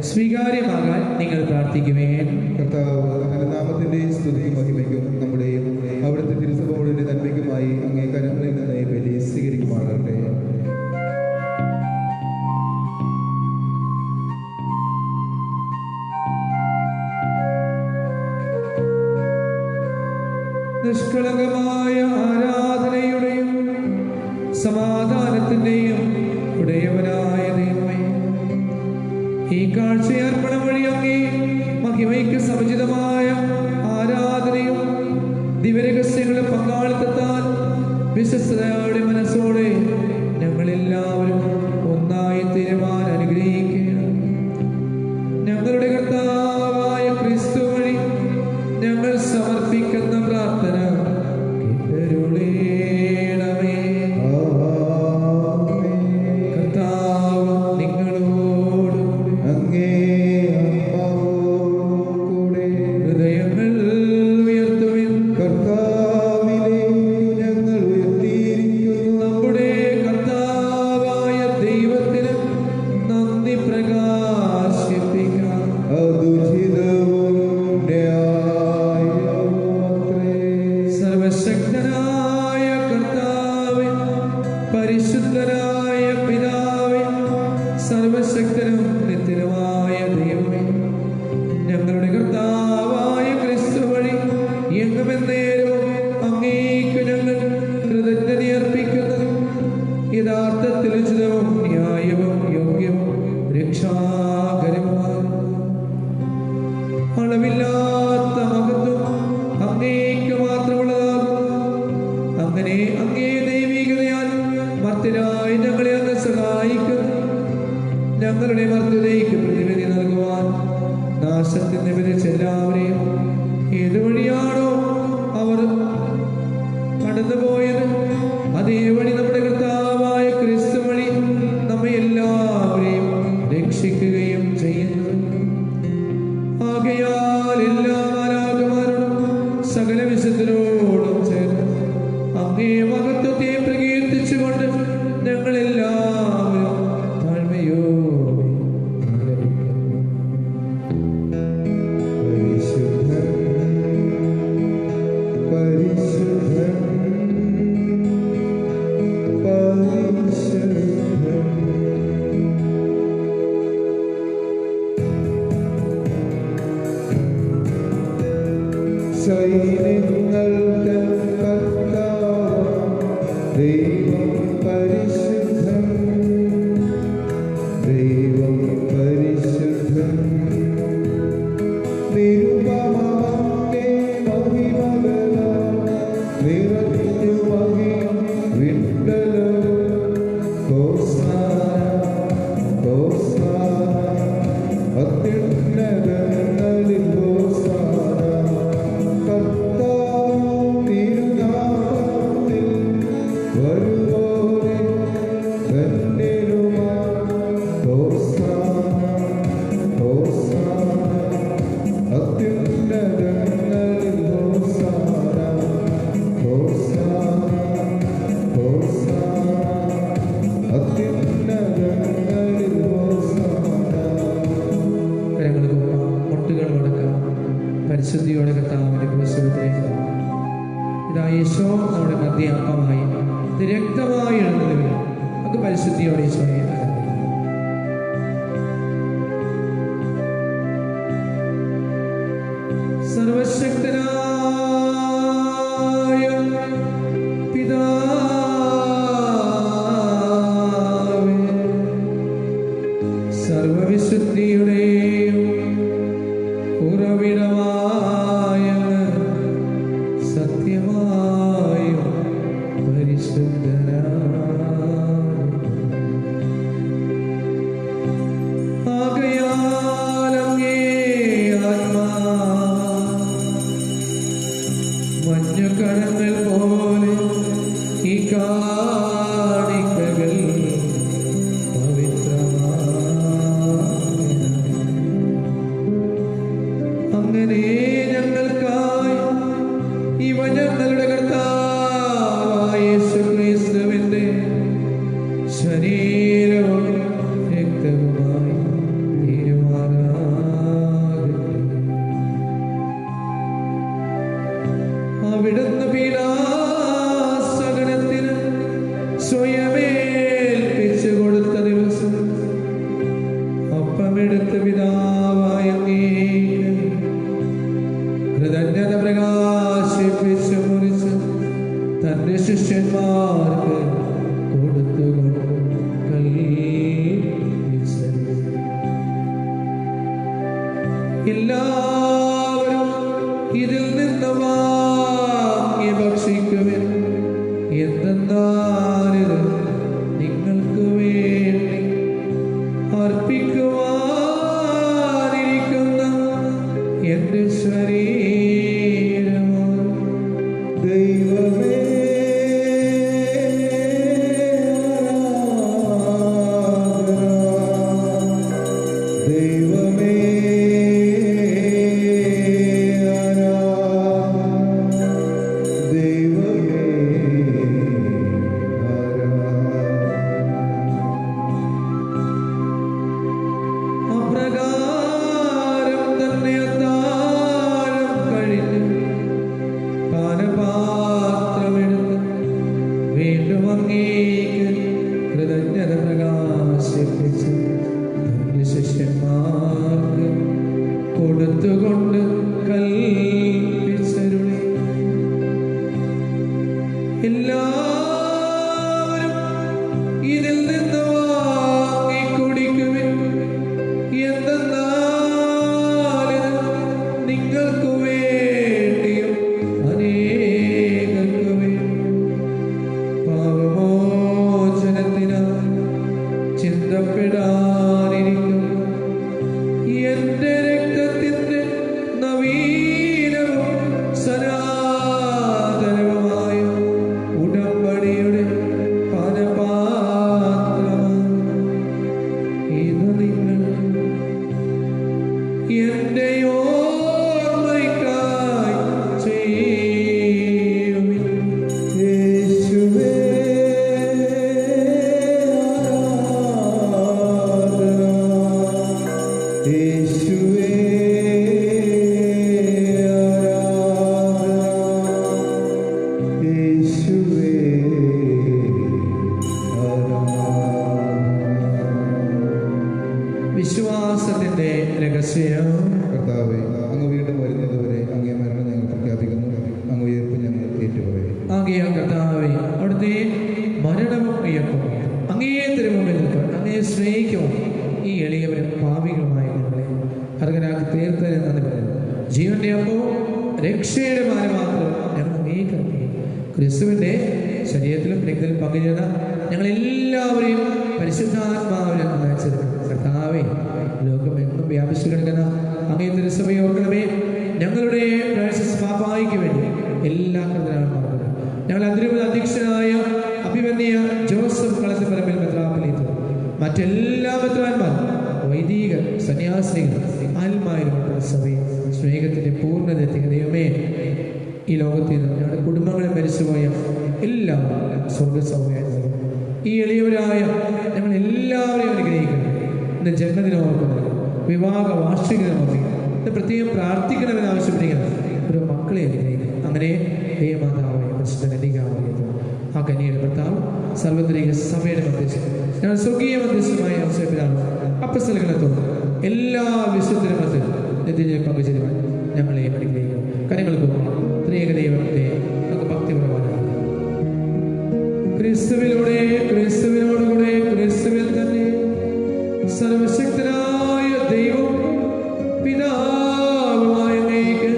സ്വീകാര്യമാകാൻ നിങ്ങൾ പ്രാർത്ഥിക്കുവേൻ. കർത്താവ് അങ്ങയുടെ നാമത്തിന്റെ സ്തുതിയും മഹിമയ്ക്കും നമ്മുടെയും അവിടുത്തെ തിരുസഭയുടെ നന്മയ്ക്കുമായി അങ്ങേ കരങ്ങളിൽ നിന്ന് ബലി സ്വീകരിക്കുമാറാകട്ടെ. നിഷ്കളങ്കമായ ആരാധനയുടെയും സമാധാനത്തിന്റെയും ഉടയവനായ ദൈവമേ, ഈ കാഴ്ചയർപ്പണം വഴി അങ്ങേ മഹിമയ്ക്ക് സമുചിതമായ ആരാധനയും ദിവ്യരഹസ്യങ്ങളുടെ പങ്കാളിത്തത്താൽ വിശ്വസ്തയോടെ മനസ്സോടെ ഞങ്ങളെല്ലാവരും ഒന്നായി തീരുമാൻ അനുഗ്രഹിക്കണം. ഞങ്ങളുടെ കർത്താവായ ക്രിസ്തു വഴി ഞങ്ങൾ സമർപ്പിക്കുന്ന പ്രാർത്ഥന കേട്ടരുളേണമേ. കർത്താവ് നിങ്ങളോട് അങ്ങേ ആത്മാവോടുകൂടെ ഹൃദയങ്ങൾ ഉയർത്തുവിൻ. കർത്താവ് പരിശുദ്ധനായ പിതാവേ, സർവശക്തനും നിത്യനുമായ ദൈവമേ, ഞങ്ങളുടെ കർത്താവായ ക്രിസ്തു വഴി എങ്ങുമെന്നേരവും അങ്ങേക്കു ഞങ്ങൾ കൃതജ്ഞത അർപ്പിക്കുന്നത് യഥാർത്ഥത്തിൽ ഉചിതവും ന്യായവും യോഗ്യവും രക്ഷാകരവുമാണ്. അളവില്ലാത്ത മഹത്വം അങ്ങേക്ക് മാത്രമുള്ളതാകും. അങ്ങനെ അങ്ങേ ദൈവികതയാൽ മർത്യരായി ഞങ്ങളെ അങ്ങ് സഹായിക്കുന്നു. ഞങ്ങളുടെ മർത്യതയ്ക്ക് പ്രതിവിധി നൽകുവാൻ നാശത്തിൽ വിധിച്ച എല്ലാവരെയും ഏതുവഴിയാണോ അവർ കടന്നുപോയത് അതേ വഴി നമ്മുടെ കർത്താവായ ക്രിസ്തു വഴി നമ്മെ എല്ലാവരെയും രക്ഷിക്കുകയും ചെയ്യുന്നു. ആകയാൽ എല്ലാ മാലാഖമാരോടും സകല വിശുദ്ധരോടും ചേർന്ന് അങ്ങേ മഹത്വത്തെ പ്രകീർത്തിച്ചുകൊണ്ട് ഞങ്ങളെല്ലാവരും താഴ്മയോടെ ആദരിക്കുന്നു. പരിശുദ്ധൻ പരിശുദ്ധൻ സൈന്യങ്ങളുടെ കർത്താവ് ദൈവം പരിശുദ്ധൻ, ദൈവം പരിശുദ്ധൻ. നിരുപമങ്ങേ മഹിമകളാൽ നിറഞ്ഞു മഹിം വിണ്ടലവും. ഹോസാന ഹോസാന അത്യുന്നതങ്ങളിൽ ഹോസാന. കർത്താവ് തിരുനാമത്തിൽ വരുവോനെ ധന്യരുമാം. ഹോസാന ഹോസാന അത്യുന്നതങ്ങളിൽ ഹോസാന. ഹോസാന ഹോസാന അത്യുന്നതങ്ങളിൽ ഹോസാന. കരങ്ങൾ കൂപ്പാം, മുട്ടുകൾ മടക്കാം, പരിശുദ്ധിയോടെ കർത്താവിന്റെ ക്രൂശിലേക്ക് നോക്കാം. ഇതാ യേശോ നമ്മുടെ മധ്യാത്മമായി രക്തമായി എഴുന്നള്ളുവിൽ നമുക്ക് പരിശുദ്ധിയോടെ ഈശോയെ ആരാധിക്കാം. സർവശക്തനായ പിതാവേ, സർവവിശുദ്ധിയുടെയും ഉറവിടമായ സത്യമായും ആകയാൽ അങ്ങേ ആത്മാ മഞ്ഞുകണങ്ങൾ പോലെ ഈ കാണിക്കകൾ അങ്ങനെ ഞങ്ങൾക്കായി ഇവ ഞങ്ങളുടെ കർത്താവായ യേശുക്രിസ്തുവിന്റെ ശരീരവും രക്തവുമായി തീരുമാനാകട്ടെ. അവിടുന്ന് പീഡാസഹനത്തിന് സ്വയമേൽപ്പിച്ചു കൊടുത്ത ദിവസം ഒപ്പമെടുത്ത പിതാവായ അങ്ങേക്ക് കൃതജ്ഞത പ്രകാശിപ്പിച്ചു മുറിച്ച് തന്റെ ശിഷ്യന്മാർക്ക് കൊടുത്തുകൊണ്ട് കൽപ്പിച്ചു. എല്ലാവരും ഇതിൽ നിന്ന് വാങ്ങി ഭക്ഷിക്കുവിൻ. എന്തെന്നാലിത് നിങ്ങൾക്ക് വേണ്ടി അർപ്പിക്കുവാനിരിക്കുന്ന എന്റെ ശരീരമോ. ദൈവമേ ദൈവമേ ദൈവമേ മരണവും ഉയർത്തും അങ്ങേ തിരുമുമ്പിൽ നിൽക്കാൻ അങ്ങയെ സ്നേഹിക്കുവാൻ ഈ എളിയവരും പാപികളുമായ ഞങ്ങളെ അർഹരാക്കി തീർത്തതിന് നന്ദി പറയുന്നു. ജീവന്റെ അപ്പവും രക്ഷയുടെ പാനപാത്രം ഞങ്ങൾ അങ്ങേക്കറിയും ക്രിസ്തുവിൻ്റെ ശരീരത്തിലും രക്തത്തിലും പങ്കുചേർന്ന ഞങ്ങളെല്ലാവരെയും പരിശുദ്ധാത്മാവിനെ നയിച്ചെടുക്കും. കർത്താവേ, ലോകമെങ്ങും വ്യാപിച്ചു കിടക്കുന്ന അങ്ങേ തിരുസഭയെ ഓർക്കണമേ. ഞങ്ങളുടെ ഫ്രാൻസിസ് പാപ്പായ്ക്ക് വേണ്ടി എല്ലാ കർത്തനാൾമാർക്കും ഞങ്ങൾ അതിരൂപത അധ്യക്ഷനായ അഭിമന്യ ജോസഫ് കളത്തിപ്പറമ്പിൽ മെത്രാപ്പൊലീത്ത മറ്റെല്ലാ മെത്രാന്മാരും വൈദിക സന്യാസികൾ ആത്മാവിലുള്ള സഭയെ സ്നേഹത്തിൻ്റെ പൂർണ്ണത എത്തിക്കുന്ന ദൈവമേ, ഈ ലോകത്തിൽ നിന്ന് ഞങ്ങളുടെ കുടുംബങ്ങളെ മരിച്ചുപോയ എല്ലാവരും സ്വർഗസൗഖ്യമായി ഈ എളിയവരായ ഞങ്ങൾ എല്ലാവരെയും അനുഗ്രഹിക്കണം. ഇന്ന് ജന്മദിനം ഓർക്കുന്നത്, വിവാഹ വാർഷികമായി ഇന്ന് പ്രത്യേകം പ്രാർത്ഥിക്കണമെന്ന് ആവശ്യപ്പെടുകയാണ്. ഓരോ മക്കളെ അനുഗ്രഹിക്കണം. അങ്ങനെ ദേവമാതാവായ പരിശുദ്ധ കന്യകാവായ ആ കന്യയുടെ ഭർത്താവ് സർവ്വത്രിക സഭയുടെ മധ്യസ്ഥം ഞങ്ങൾ സ്വർഗീയ മധ്യസ്ഥമായ അവസരത്തിലാണ് അപ്പസ്തലകളത്തോട് എല്ലാ വിശുദ്ധരും നിത്യജീവൻ പങ്കുചേരുവാൻ ഞങ്ങളെ അനുഗ്രഹിക്കണം. കരങ്ങൾക്ക് ത്രിയേക ദൈവത്തെ നമുക്ക് ഭക്തിപരമാണ്. ക്രിസ്തുവിലൂടെ, ക്രിസ്തുവിനോടുകൂടെ, ക്രിസ്തുവിൽ തന്നെ സർവശക്തനായ ദൈവം പിതാവുമായ അങ്ങേക്ക്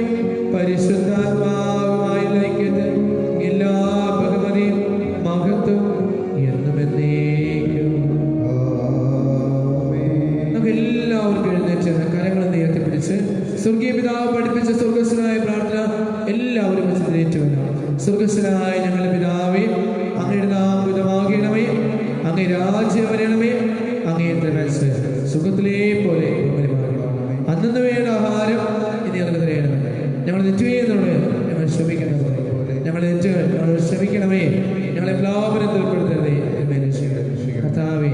പരിശുദ്ധാത്മാവുമായ ഐക്യത്തിൽ എല്ലാ ബഹുമതിയും മഹത്വം എന്നും എന്നേക്കും. നമുക്ക് എല്ലാവർക്കും എഴുന്നേറ്റ് കരങ്ങൾ ഉയർത്തിപ്പിടിച്ച് സ്വർഗീയ പിതാവ് പഠിപ്പിച്ച സ്വർഗസ്വനായ പ്രാർത്ഥന എല്ലാവരും വെച്ച് ഏറ്റുവരാം. സ്വർഗസ്വനായ ഞങ്ങളുടെ പിതാവേ, അങ്ങയുടെ നാമകരണമേ, അങ്ങേ രാജ്യം വരണമേ, അങ്ങേ മനസ്സ് സുഖത്തിലേ പോലെ അന്നു വേണ്ട ആഹാരം ഇനി ഞങ്ങൾക്ക് തരയണമേ. ഞങ്ങൾ തെറ്റുകയെന്നുള്ളത് ഞങ്ങൾ ക്ഷമിക്കുന്നത് പോലെ ഞങ്ങൾ ക്ഷമിക്കണമേ. ഞങ്ങളെ എല്ലാവരും ഉൾപ്പെടുത്തരുതേ എന്ന് കർത്താവേ,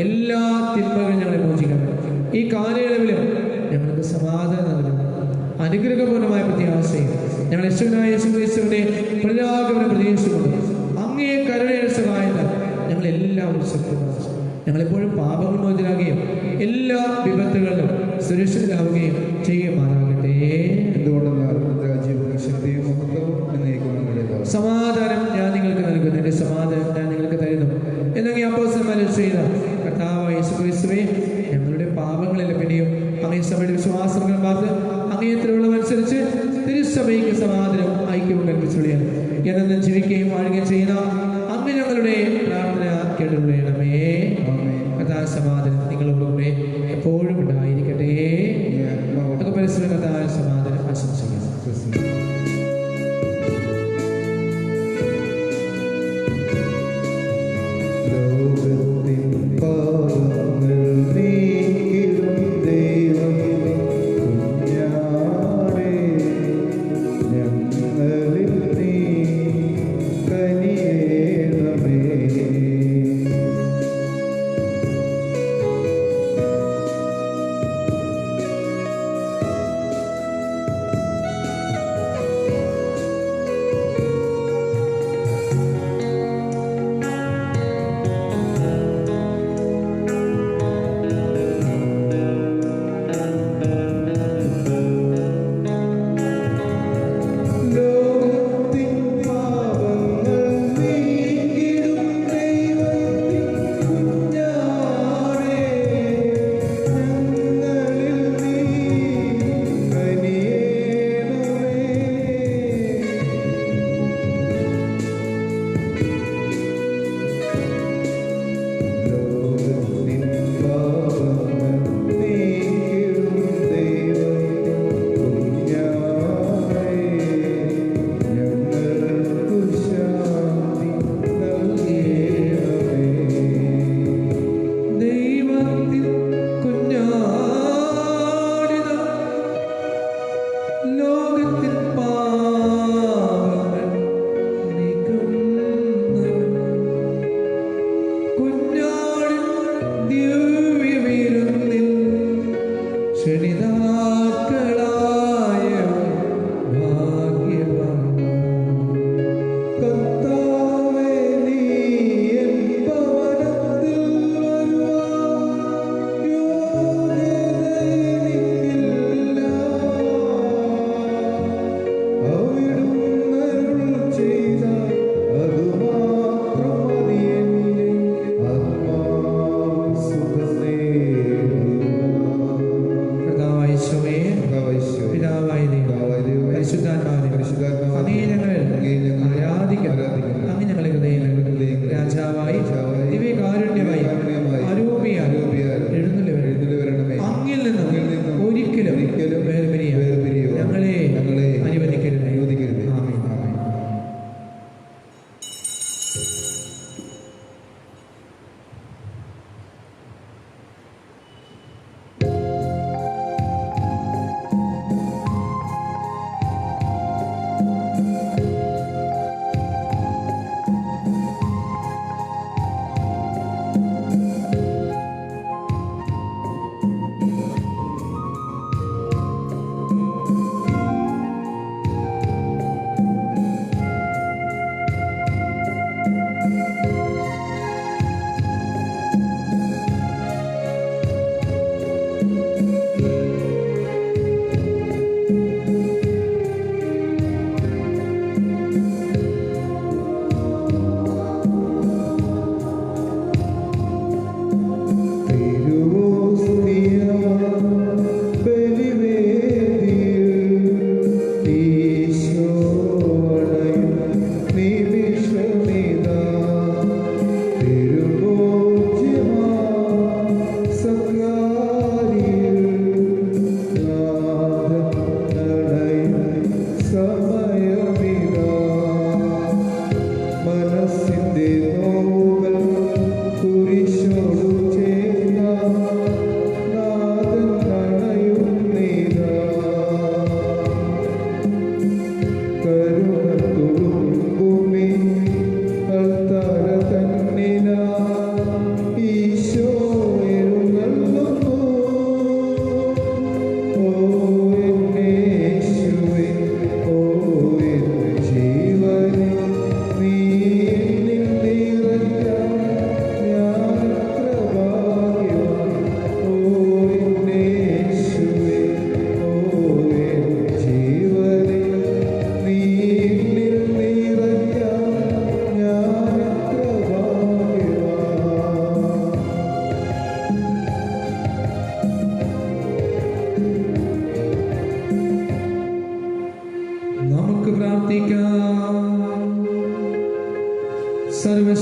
എല്ലാ തിന്മകളും ഞങ്ങളെ മോചിക്കണം. ഈ കാലയളവിലും ഞങ്ങൾക്ക് സമാധാനം നൽകണം. അനുഗ്രഹപൂർണമായ പ്രത്യാശയും ഞങ്ങൾ യേശുവിനായ യേശുക്രിസ്തുവിന്റെ പ്രജാഗമനം പ്രതീക്ഷിച്ചുകൊണ്ട് അങ്ങേ കരുണയുടെ സഹായത്താൽ ഞങ്ങളെല്ലാവരും ശക്തരാകും. ഞങ്ങളെപ്പോഴും പാപങ്ങൾ മോചിതരാകുകയും എല്ലാ വിപത്തുകളിലും സുരക്ഷിതരാകുകയും ചെയ്യുമാറാകട്ടെ. സമാധാനം ഞാൻ നിങ്ങൾക്ക് നൽകുന്നു, എൻ്റെ സമാധാനം ഞാൻ നിങ്ങൾക്ക് തരുന്നു എന്നീ അപ്പോസ്തലന്മാർ ചെയ്ത കർത്താവായ യേശുക്രിസ്തുവേ, ഞങ്ങളുടെ പാപങ്ങളെല്ലാം പിന്നെയും അങ്ങേ സഭയുടെ വിശ്വാസങ്ങൾ പാർത്ത് അങ്ങേയത്തിലുള്ളതനുസരിച്ച് തിരുസഭയ്ക്ക് സമാധാനം ഐക്യവും കൽപ്പിച്ചുള്ളിയാണ് എന്നും ജീവിക്കുകയും വാഴുകയും ചെയ്യുന്ന അങ്ങ് ഞങ്ങളുടെ പ്രാർത്ഥന കേട്ടുകൊള്ളണമേ. കഥാ സമാധാനം നിങ്ങളോടുകൂടെ എപ്പോഴും ഉണ്ടായിരിക്കട്ടെ. നമുക്ക് പരസ്പരം കഥാ സമാധാനം ആശംസിക്കാം.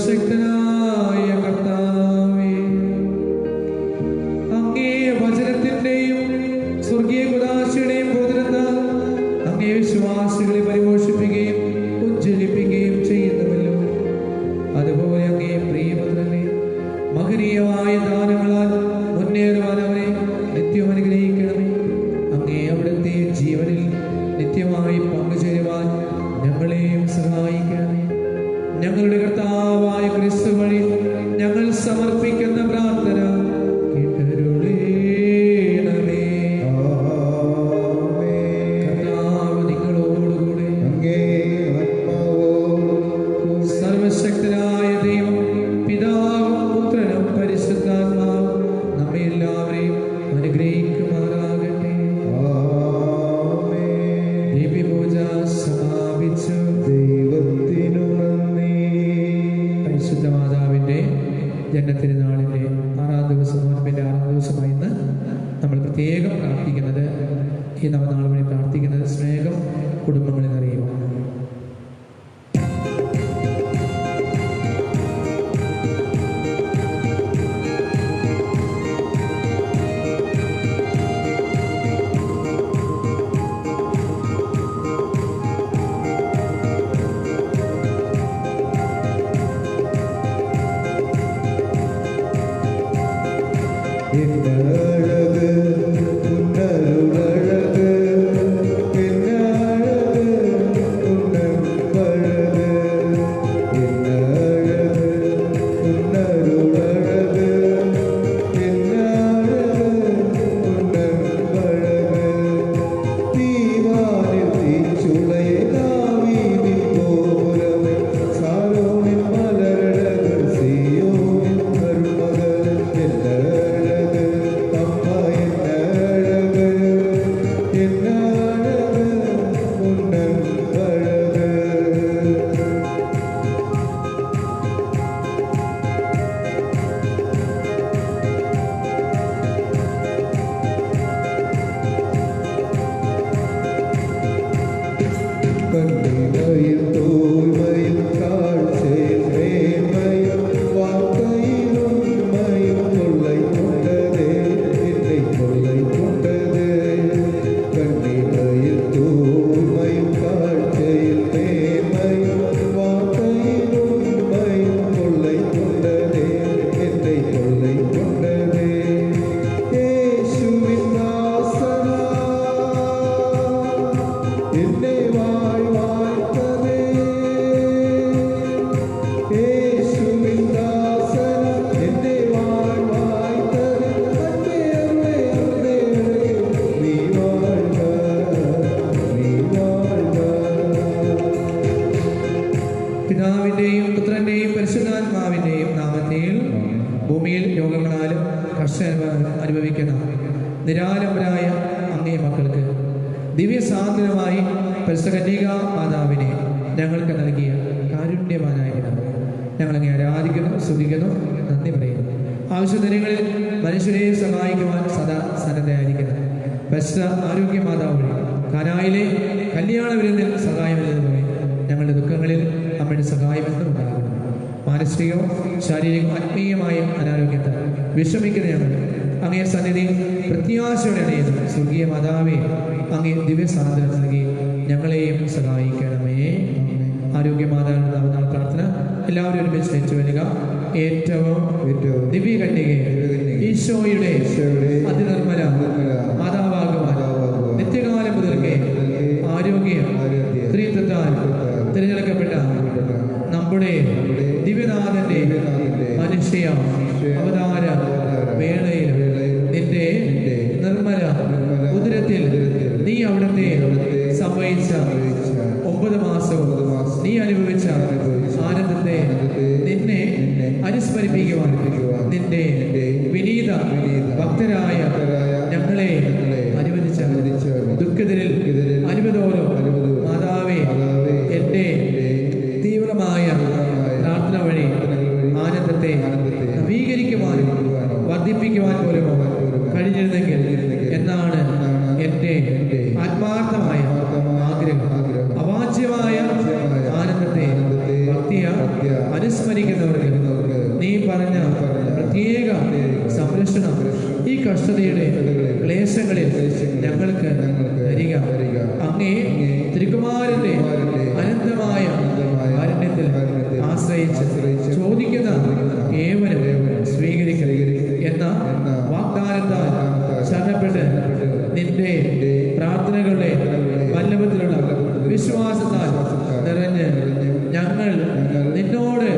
സർവശക്തനായ കർത്താവേ, അങ്ങേ വചനത്തിന്റെയും സ്വർഗീയ കുദാശയുടെയും ബോധനത്താൽ അങ്ങേ വിശ്വാസികളെ പരിപോഷിപ്പിക്കുകയും ഉജ്ജ്വലിപ്പിക്കുകയും ചെയ്യുന്നുവല്ലോ. അതുപോലെ അങ്ങേ പ്രിയപുത്രനെ മഹനീയമായ ദാനങ്ങളാൽ മുന്നേറുവാൻ അവരെ നിത്യം അനുഗ്രഹിക്കണമേ. അങ്ങേ അവിടുത്തെ ജീവനിൽ നിത്യമായി പങ്കുചേരുവാൻ ഞങ്ങളെയും സഹായിക്കണമേ. ഞങ്ങളുടെ കർത്താവായ ക്രിസ്തു വഴി ഞങ്ങൾ സമർപ്പിക്കുന്ന പ്രാർത്ഥന കേട്ടരുളേണമേ. കർത്താവ് നിങ്ങളോടുകൂടെ. സർവശക്തനായ ദൈവം പിതാവും പുത്രനും പരിശുദ്ധാത്മാവും നമ്മെ എല്ലാവരെയും അനുഗ്രഹിക്കുമാറാകട്ടെ. ദിവ്യപൂജ സമാപിച്ചു. ദൈവത്തിനു നന്ദി. പരിശുദ്ധ മാതാവിൻ്റെ ജന്മത്തിരുനാളിൻ്റെ 6-ാം ദിവസം, നോൻപിൻ്റെ 6-ാം ദിവസമായി ഇന്ന് നമ്മൾ പ്രത്യേകം പ്രാർത്ഥിക്കുന്നത്, ഈ നവനാൾ വഴി പ്രാർത്ഥിക്കുന്നത് സ്നേഹം കുടുംബങ്ങളിൽ നിറയുക. എന്നഴക് ഉന്നരുളഴക്, എന്നഴക് ഉന്നപ്പഴക്, എന്നഴക് ഉന്നരുളഴക്, എന്നഴക് ഉന്നപ്പഴക്. തീവാനിൽ തീച്ചുളയെ ദാവീദിൻ ഗോപുരമേ, സാരോനിൻ മലരഴക്, സീയോനിൻ മരുമകൾ. എന്നഴക് അമ്മ, എന്നഴക്, എന്നഴക് ഉന്നപ്പഴക്. കണ്ണിമയിൽ തോൽമയും കാഴ്ചയിൽ മേന്മയും വാർത്തയിലുണ്മയും കൊള്ളൈക്കൊണ്ടതേ, എന്നെ കൊള്ളൈക്കൊണ്ടതേ. കണ്ണിമയിൽ തോൽമയും കാഴ്ചയിൽ മേന്മയും വാർത്തയിലുണ്മയും കൊള്ളൈക്കൊണ്ടതേ, എന്നെ കൊള്ളൈക്കൊണ്ടതേ. യേശുവിൻ ദാസനാ എന്നെ വാഴ്ത്തതേ, യേശുവിൻ ദാസന എന്നെ വാഴ്ത്തതേ. അന്നേ അന്നേ അന്നേ നീ വാഴ്ക, നീ വാഴ്ക. പിതാവിൻ്റെയും പുത്രൻ്റെയും പരിശുദ്ധാത്മാവിൻ്റെയും നാമത്തിൽ ഭൂമിയിൽ രോഗങ്ങളാലും കർഷകർ അനുഭവിക്കുന്ന നിരാലംബരായ അങ്ങേ മക്കൾക്ക് ദിവ്യസാന്ത്വനമായി പരിശുദ്ധ കന്യക മാതാവിനെ ഞങ്ങൾക്ക് നൽകിയ കാരുണ്യവാനായ പിതാവേ, ഞങ്ങളങ്ങെ ആരാധിക്കുന്നു, സ്തുതിക്കുന്നു, നന്ദി പറയുന്നു. ആവശ്യദിനങ്ങളിൽ മനുഷ്യരെ സഹായിക്കുവാൻ സദാ സന്നദ്ധയായിരിക്കുന്നു പരിശുദ്ധ ആരോഗ്യ മാതാവ് വഴി കാനായിലെ കല്യാണ വിരുന്നിൽ സഹായമെന്നതുപോലെ ഞങ്ങളുടെ ദുഃഖങ്ങളിൽ അമ്മയുടെ സഹായമെന്നും ഉണ്ടാകണം. മാനസികവും ശാരീരികവും ആത്മീയമായ അനാരോഗ്യത്താൽ വിഷമിക്കുന്ന ഞങ്ങൾ അങ്ങേ സന്നിധി പ്രത്യാശയോടെ അണയുന്നു. സ്വർഗീയ മാതാവേ, അങ്ങേ ദിവ്യസാന്ത്വനം നൽകി ഞങ്ങളെയും സഹായിക്കണമേ. ആരോഗ്യ മാതാവിന്റെ നവനാൾ പ്രാർത്ഥന എല്ലാവരും ഒരുമിച്ച് ഏറ്റുവരിക. ഏറ്റവും ദിവ്യ കന്യകേ, ഈശോയുടെ അതിനിർമ്മല മാതാവാകുവാൻ നിത്യകാലം മുതൽക്കേ ആരോഗ്യം സ്ത്രീത്വത്താൽ തിരഞ്ഞെടുക്കപ്പെട്ട നമ്മുടെ ദിവ്യനാഥന്റെ മനുഷ്യ അവതാര വേളയിൽ നിന്റെ നിർമ്മല ഉദരത്തിൽ നീ അവിടുത്തെ സംവഹിച്ച 9 മാസവും നീ അനുഭവിച്ച ആനന്ദത്തെ നിന്നെ അനുസ്മരിപ്പിക്കുവാൻ നിന്റെ വിനീത ഭക്തരായ ഞങ്ങളെ അനുവദിച്ച ദുഃഖിതരിൽ അനുവദോരോ മാതാവേ, എൻ്റെ തീവ്രമായ പ്രാർത്ഥന വഴി ആനന്ദത്തെ നവീകരിക്കുവാനും വർദ്ധിപ്പിക്കുവാൻ പോലും കഴിഞ്ഞിരുന്നെങ്കിൽ എന്നാണ് എൻ്റെ ആത്മാർത്ഥമായ ആഗ്രഹം. അവാച്യമായ ആനന്ദത്തെ ഭക്തിയ അനുസ്മരിക്കുന്നവർക്ക് നീ പറഞ്ഞ പ്രത്യേക സംരക്ഷണം ഈ കഷ്ടതയുടെ ക്ലേശങ്ങളിൽ ഞങ്ങൾക്ക് തരിക. അങ്ങേ തിരുക്കുമാരന്റെ അനന്തമായ കാരുണ്യത്തിൽ ആശ്രയിച്ച് ചോദിക്കുന്ന ഏവരും സ്വീകരിക്കുക എന്ന വാഗ്ദാനത്താൽ ശരണപ്പെട്ട് നിന്റെ പ്രാർത്ഥനകളുടെ വല്ലഭത്തിലുള്ള വിശ്വാസത്താൽ നിറഞ്ഞ് ഞങ്ങൾ നിന്നോട്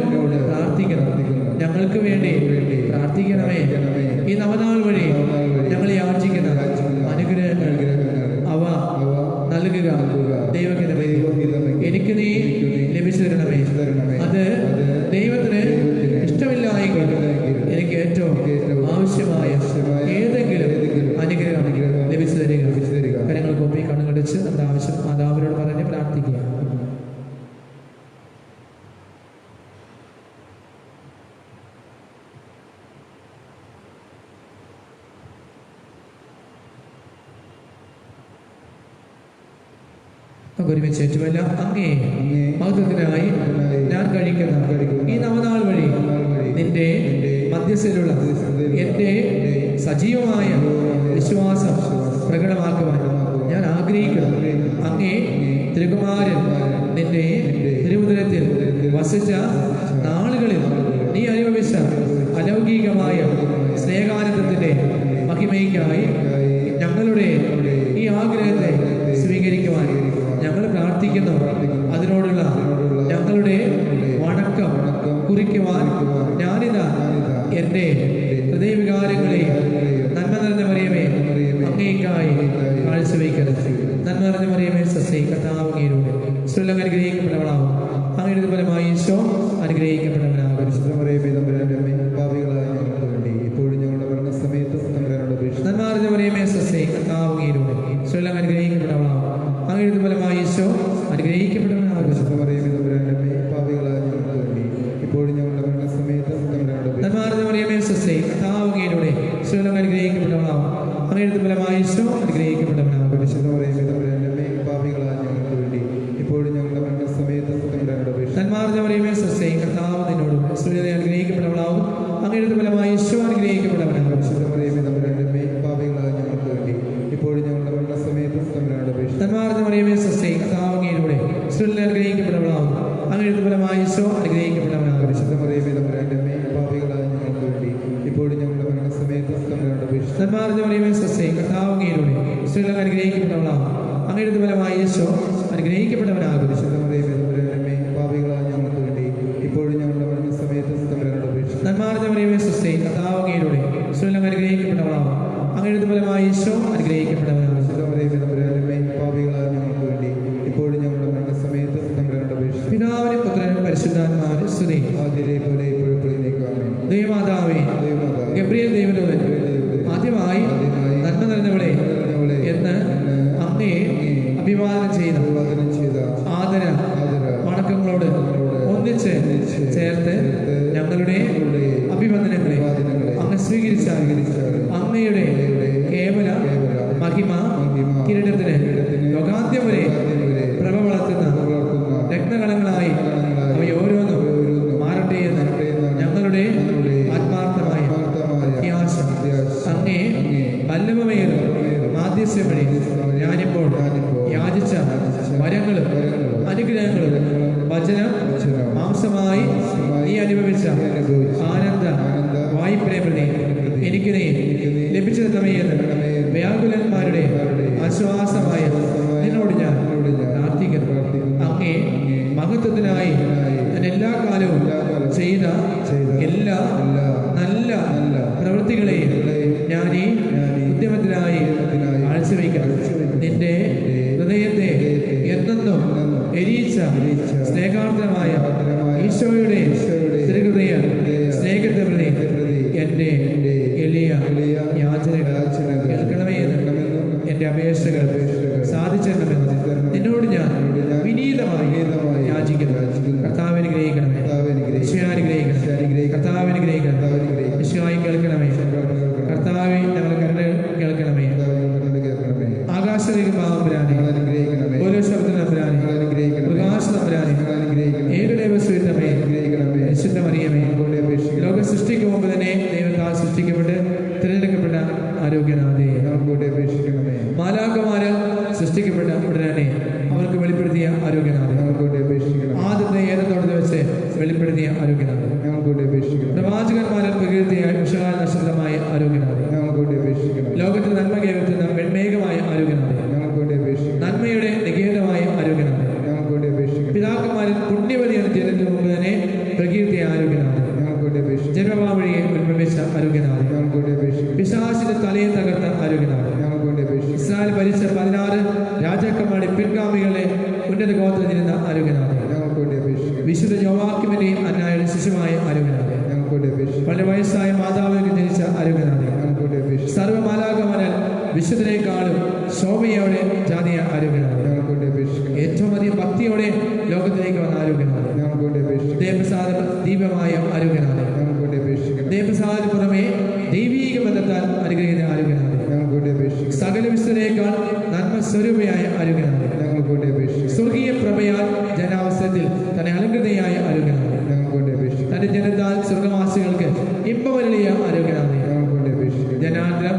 പ്രാർത്ഥിക്കണം. ഞങ്ങൾക്ക് വേണ്ടി പ്രാർത്ഥിക്കണമേ. ഈ നവനാൾ വഴി ഞങ്ങൾ യാചിക്കുന്ന അനുഗ്രഹങ്ങൾ അവ നൽകുക. ദൈവഹിതമേ, എനിക്ക് നീ ലഭിച്ചു തരണമേ. അത് ദൈവത്തിന് ഇഷ്ടമില്ലായെങ്കിൽ എനിക്ക് ഏറ്റവും ആവശ്യമായ ഏതെങ്കിലും അനുഗ്രഹം ലഭിച്ചു തരിക. കരങ്ങൾ കൊമ്പി കണ്ണുകടിച്ച് നമ്മുടെ ആവശ്യം മാതാവിനോട് പറഞ്ഞ് പ്രാർത്ഥിക്കുക. ഒരുമിച്ച് ഏറ്റുമല്ല. അങ്ങേ മഹത്വത്തിനായി ഞാൻ കഴിക്കുന്ന ഈ നവനാൾ വഴി നിന്റെ മധ്യസ്ഥയിലുള്ള എൻ്റെ സജീവമായ വിശ്വാസം പ്രകടമാക്കുവാൻ ഞാൻ ആഗ്രഹിക്കുന്നു. അങ്ങേ തിരുകുമാരൻ നിന്റെ തിരുവുദരത്തിൽ വസിച്ച നാളുകളിൽ നീ അനുഭവിച്ച അലൗകികമായ സ്നേഹാനന്ദത്തിൻ്റെ മഹിമയ്ക്കായി ഞങ്ങളുടെ ഈ ആഗ്രഹത്തെ സ്വീകരിക്കുവാൻ ഞങ്ങൾ പ്രാർത്ഥിക്കുന്നു. അതിനോടുള്ള ഞങ്ങളുടെ വണക്കം കുറിക്കുവാൻ ഞാനിതാ എൻ്റെ ഹൃദയവികാരങ്ങളെയും നന്മ നിറഞ്ഞ മറിയമേ അങ്ങേക്കായി കാഴ്ചവെക്കരുത്. നന്മ നിറഞ്ഞ മറിയമേ സസ്യ കർത്താവങ്ങയിലൂടെ സ്വലം അനുഗ്രഹിക്കപ്പെട്ടവളാവും. അങ്ങയുടെ ഫലമായി ഈശോ അനുഗ്രഹിക്കപ്പെട്ടവനാകും. നന്മ നിറഞ്ഞ മറിയമേ സസ്യ കർത്താവങ്ങയിലൂടെ സ്വലം അനുഗ്രഹിക്കപ്പെട്ടവളാവും. അങ്ങയുടെ ഫലമായി ഈശോ അനുഗ്രഹിക്കപ്പെട്ടവനാകും. നന്മ മറിയമേ സസ്യ കർത്താവങ്ങയിലൂടെ സ്വലം അനുഗ്രഹിക്കപ്പെട്ടവളാവും. അങ്ങയുടെ ഫലമായി ഈശോ അനുഗ്രഹിക്കപ്പെട്ടവനാകും. നന്മ മറിയമേ സസ്യ കർത്താവ് നിന്നോടും സ്വലം അനുഗ്രഹിക്കപ്പെട്ടവളാവും. അങ്ങയുടെ ഫലമായി ഈശോ അനുഗ്രഹിക്കപ്പെട്ടവനാകും. നന്മ മറിയമേ സസ്യ കർത്താവങ്ങയിലൂടെ സ്വലം അനുഗ്രഹിക്കപ്പെട്ടവളാവും. അങ്ങയുടെ ഫലമായി ഈശോ അനുഗ്രഹിക്കപ്പെട്ടവനാകും. നന്മ മറിയമേ സസ്യ കർത്താവങ്ങയിലൂടെ സ്വലം അനുഗ്രഹിക്കപ്പെട്ടവളാവും. അങ്ങയുടെ ഫലമായി ഈശോ അനുഗ്രഹിക്കപ്പെട്ടവനാകും. നന്മ മറിയമേ സസ്യ കർത്താവങ്ങയിലൂടെ സ്വലം അനുഗ്രഹിക്കപ്പെട്ടവളാവും. അങ്ങയുടെ ഫലമായി ഈശോ അനുഗ്രഹിക്കപ്പെട്ടവനാകും. പിതാവിനും പുത്രനും പരിശുദ്ധാത്മാവിനും സ്തുതി. ദൈവമാതാവേ, ഗബ്രിയേൽ ദൈവദൂതൻ ആദ്യമായി നന്മ നിറഞ്ഞവളെ എന്ന് അങ്ങയെ അഭിവാദനം ചെയ്ത ആദര വണക്കങ്ങളോട് ഒന്നിച്ച് ചേർത്ത് ഞങ്ങളുടെ അഭിവന്ദനങ്ങളെ അങ്ങ് സ്വീകരിച്ചാൽ അങ്ങയുടെ കേവല മഹിമ കിരീടത്തിന് ലോകാന്ത്യം വരെ പ്രഭ വളർത്തുന്ന രത്നകളങ്ങളായി അവയോരോന്നും മാറട്ടെ എന്ന് ഞങ്ങളുടെ ആത്മാർത്ഥമായ പ്രത്യാശ. അങ്ങേ വല്ലഭമേറും മാധ്യസ്ഥം വഴി ഞാനിപ്പോൾ യാചിച്ച വരങ്ങളും അനുഗ്രഹങ്ങളും വചനം മാംസമായി നീ അനുഭവിച്ച ആനന്ദ വായ്പനെ എനിക്ക് നീ ലഭിച്ചു തന്നമയെന്ന് വ്യാകുലന്മാരുടെ ആശ്വാസമായ നിന്നോട് ഞാൻ പ്രാർത്ഥിക്കുന്നു. അങ്ങേ മഹത്വത്തിനായി ഞാൻ എല്ലാ കാലവും ചെയ്ത എല്ലാ നല്ല പ്രവൃത്തികളെയും ഞാൻ ഈ ഉദ്യമത്തിനായി കാഴ്ചവെക്കണം. നിന്റെ ഹൃദയത്തെ എന്നെന്നും എരിയിച്ച സ്നേഹാർദ്രമായ ഈശോയുടെ തിരുഹൃദയ സ്നേഹത്തെ പ്രതി എൻ്റെ എളിയ യാചനകൾ കേൾക്കണമേ എന്ന് എൻ്റെ അപേക്ഷകൾ സാധിച്ചെന്നമെന്ന് നിന്നോട് ഞാൻ വിനീതമായി യാചിക്കുന്നു. കർത്താവിനെ ഗ്രഹിക്കണമേ, ഈശോയാനുഗ്രഹിക്കണം. കർത്താവിനെ ഗ്രഹിക്കണം, ഈശോയായി കേൾക്കണമേ. കർത്താവെ ഞങ്ങളുടെ കരുണ കേൾക്കണമേ. ആകാശത്തിലേക്ക് പാവപുരാനെ, ഓരോ ശബ്ദം നമ്പുരാനെ, പ്രകാശ നമ്പുരാനെ, ഏകദേവ സ്വീതമേ, വിശുദ്ധ മറിയമേ, ലോക ആരോഗ്യനാഥൻ. ഞങ്ങൾക്ക് വേണ്ടി അപേക്ഷിക്കണം. ജനവാ വഴിയെ ഉത്ഭവിച്ച ആരോഗ്യനാഥൻ. ഞങ്ങൾക്ക് വേണ്ടി അപേക്ഷിക്കണം. പിശാചിന്റെ തലയെ തകർത്ത ആരോഗ്യനാഥൻ. ഞങ്ങൾക്ക് വേണ്ടി അപേക്ഷിക്കണം. ഇസ്രായേൽ ഭരിച്ച 16 രാജാക്കന്മാരുടെ പിൻഗാമികളെ ഉന്നത ഗോത്രത്തിലിരുന്ന ആരോഗ്യനാഥൻ. ഞങ്ങൾക്ക് വേണ്ടി അപേക്ഷിക്കണം. വിശുദ്ധ യോവാക്കിമിന്റെയും അന്നായുടെ ശിശുമായ ആരോഗ്യനാഥൻ. ഞങ്ങൾക്ക് വേണ്ടി അപേക്ഷിക്കണം. വളരെ വയസ്സായ മാതാവിന് ജനിച്ച ആരോഗ്യനാഥൻ. ഞങ്ങൾക്ക് വേണ്ടി അപേക്ഷിക്കണം. സർവ്വമാലാകമാനാൽ വിശുദ്ധനേക്കാളും ശോഭയോടെ ജാതിയ ആരോഗ്യനാഥൻ. ഞങ്ങൾക്ക് വേണ്ടി അപേക്ഷിക്കണം. ഏറ്റവും അധികം ഭക്തിയോടെ ലോകത്തിലേക്ക് വന്ന ആരോഗ്യനാഥൻ. ഞങ്ങൾക്ക് വേണ്ടി അപേക്ഷിക്കണം. ദേവപ്രസാദ ദീപമായ ആരോഗ്യനാഥൻ. ഞങ്ങൾക്ക് വേണ്ടി അപേക്ഷിക്കണം. ദേവപ്രസാദത്തിന് പുറമെ ദൈവീക ബന്ധത്താൽ അനുഗ്രഹിക്കുന്ന ആരോഗ്യനാഥൻ. ഞങ്ങൾക്ക് വേണ്ടി അപേക്ഷിക്കണം. സകല വിശുദ്ധനേക്കാൾ നന്മ സ്വരൂപയായ ആരോഗ്യനാഥൻ. ഞങ്ങൾക്ക് വേണ്ടി അപേക്ഷിക്കണം. സ്വർഗീയ പ്രഭയാൽ ജനാവസരത്തിൽ തന്നെ അലങ്കൃതയായ ആരോഗ്യനാഥൻ. ഞങ്ങൾക്ക് വേണ്ടി അപേക്ഷിക്കണം. തന്റെ ജനത്താൽ സ്വർഗവാസികൾക്ക് ഇമ്പവരളിയ ആരോഗ്യനാഥൻ. ഞങ്ങൾക്ക് വേണ്ടി അപേക്ഷിക്കണം. ജനാന്തരം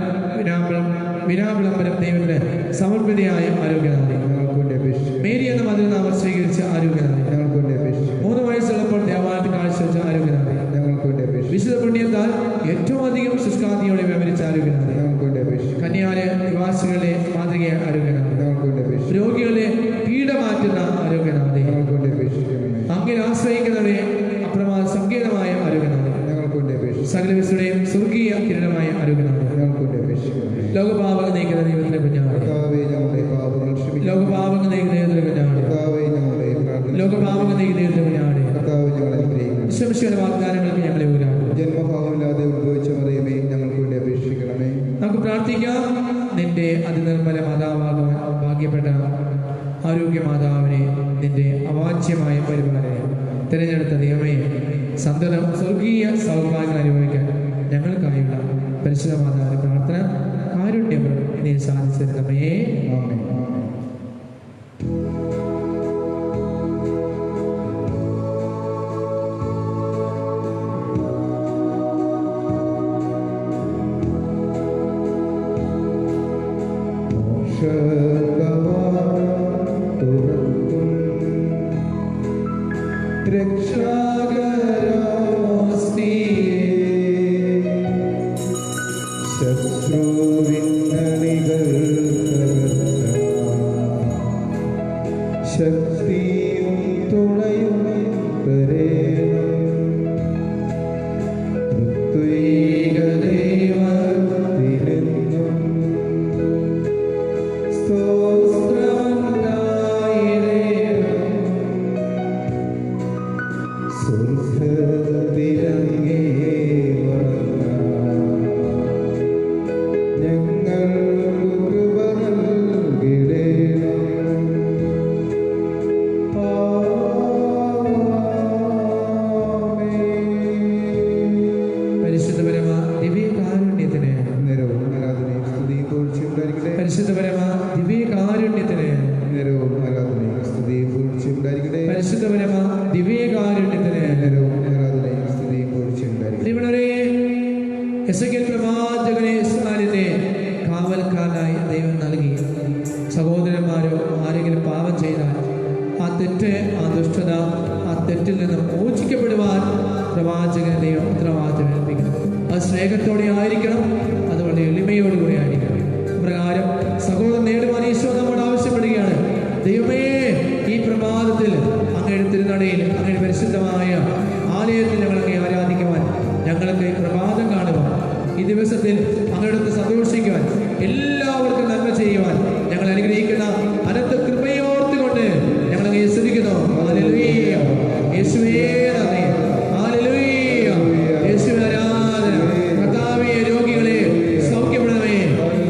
വിനാവിളംബരം ദൈവത്തിന് സമർപ്പിതയായ ആരോഗ്യനാഥൻ. ഞങ്ങൾക്ക് വേണ്ടി അപേക്ഷിക്കണം. മേരി എന്ന മധുരനാമം സ്വീകരിച്ച ആരോഗ്യനാഥൻ. ഞങ്ങൾക്ക് വേണ്ടി അപേക്ഷിക്കണം. 3 വയസ്സുള്ളപ്പോൾ ദേവാലയത്തിൽ കാഴ്ചവെച്ച ആരോഗ്യനാഥൻ. ഞങ്ങൾക്ക് വേണ്ടി അപേക്ഷിക്കണം. വിശുദ്ധ പുണ്യത്താൽ ഏറ്റവും അധികം ശുഷ്കാന്തിയോടെ വ്യവഹരിച്ച ആരോഗ്യനാഥൻ. ഞങ്ങൾക്ക് വേണ്ടി അപേക്ഷിക്കണം. കന്യാലയ നിവാസികളെ മാതൃകയായ ആരോഗ്യനാഥൻ. ഞങ്ങൾക്ക് വേണ്ടി അപേക്ഷിക്കണം. രോഗികളെ പീഡ മാറ്റുന്ന ആരോഗ്യനാഥൻ. ഞങ്ങൾക്ക് വേണ്ടി അപേക്ഷിക്കണമേ. അങ്ങനെ ആശ്രയിക്കുന്നവരെ അപ്രമാ സങ്കേതമായ ആരോഗ്യനാഥൻ. ഞങ്ങൾക്ക് വേണ്ടി അപേക്ഷിക്കണം. സകല വിശുദ്ധയും സ്വർഗീയ കിരണമായ ആരോഗ്യനാഥൻ. ഞങ്ങൾക്ക് വേണ്ടി അപേക്ഷിക്കണമേ. ലോകപാപങ്ങൾ നീക്കുന്ന ദൈവത്തിന്റെ കുഞ്ഞാണ്. കർത്താവേ, ഞങ്ങളുടെ പാപങ്ങൾ ക്ഷമിക്കണമേ. ലോകപാപങ്ങൾ നീക്കുന്ന ദൈവത്തിന്റെ കുഞ്ഞാണ്. കർത്താവേ, ഞങ്ങളുടെ പ്രാർത്ഥന ലോകപാപങ്ങൾ നീക്കുന്ന ദൈവത്തിന്റെ കുഞ്ഞാണ്. കർത്താവേ, ഞങ്ങളെ അനുഗ്രഹിക്കണം. വിശ്വസിയുടെ വാഗ്ദാനങ്ങൾക്ക് ഞങ്ങളെ ഊരാക്കും. ജന്മഭാവമില്ലാതെ ഉത്ഭവിച്ച മറിയമേ, ഞങ്ങൾക്ക് വേണ്ടി അപേക്ഷിക്കണമേ. നമുക്ക് പ്രാർത്ഥിക്കാം. നിന്റെ അതിനിർമ്മല മാതാവാകുവാൻ ഭാഗ്യപ്പെട്ട ആരോഗ്യ മാതാവിനെ, നിന്റെ അവാച്യമായ പരിപാലനെ തിരഞ്ഞെടുത്ത ദൈവമേ, സന്തതം സ്വർഗീയ സൗഭാഗ്യങ്ങൾ അനുഭവിക്കാൻ ഞങ്ങൾക്കായുള്ള പരിശുദ്ധ മാതാവിന്റെ പ്രാർത്ഥന കാരുണ്യം നീ സാധിച്ചു തരണമേ. ആമേൻ. ശക്തിയും തുണയും പ്രവാചകനെ ഇസ്രായേലിന്റെ കാവൽക്കാരനായി ദൈവം നൽകി. സഹോദരന്മാരോ ആരെങ്കിലും പാപം ചെയ്താൽ ആ തെറ്റ്, ആ ദുഷ്ടത, ആ തെറ്റിൽ നിന്ന് മോചിക്കപ്പെടുവാൻ പ്രവാചകനെ ദൈവം ഉത്തരവാദിത്തം ഏൽപ്പിക്കണം. അത് സ്നേഹത്തോടെ ആയിരിക്കണം, അത് വളരെ എളിമയോടുകൂടി ആയിരിക്കണം. പ്രകാരം സഹോദരൻ നേടുവാൻ ഈശോ നമ്മോട് ആവശ്യപ്പെടുകയാണ്. ദൈവമേ, ഈ പ്രഭാതത്തിൽ അങ്ങയുടെ തിരുനടയിൽ, അങ്ങയുടെ പരിശുദ്ധമായ ആലയത്തിൽ ഞങ്ങളെ ആരാധിക്കുവാൻ, ഞങ്ങൾക്ക് പ്രഭാതം കാണുവാൻ, ഈ ദിവസത്തിൽ അങ്ങയുടെ സന്തോഷിക്കുവാൻ, എല്ലാവർക്കും നന്മ ചെയ്യുവാൻ ഞങ്ങൾ അനുഗ്രഹിക്കുന്ന അനന്ത കൃപയോർത്തുകൊണ്ട് ഞങ്ങൾ അങ്ങയെ സ്തുതിക്കുന്നു. ഹല്ലേലൂയ. യേശുവേ നന്ദി. ഹല്ലേലൂയ. യേശുവേ ആരാധന. കർത്താവേ, രോഗികളെ സൗഖ്യപ്പെടണമേ.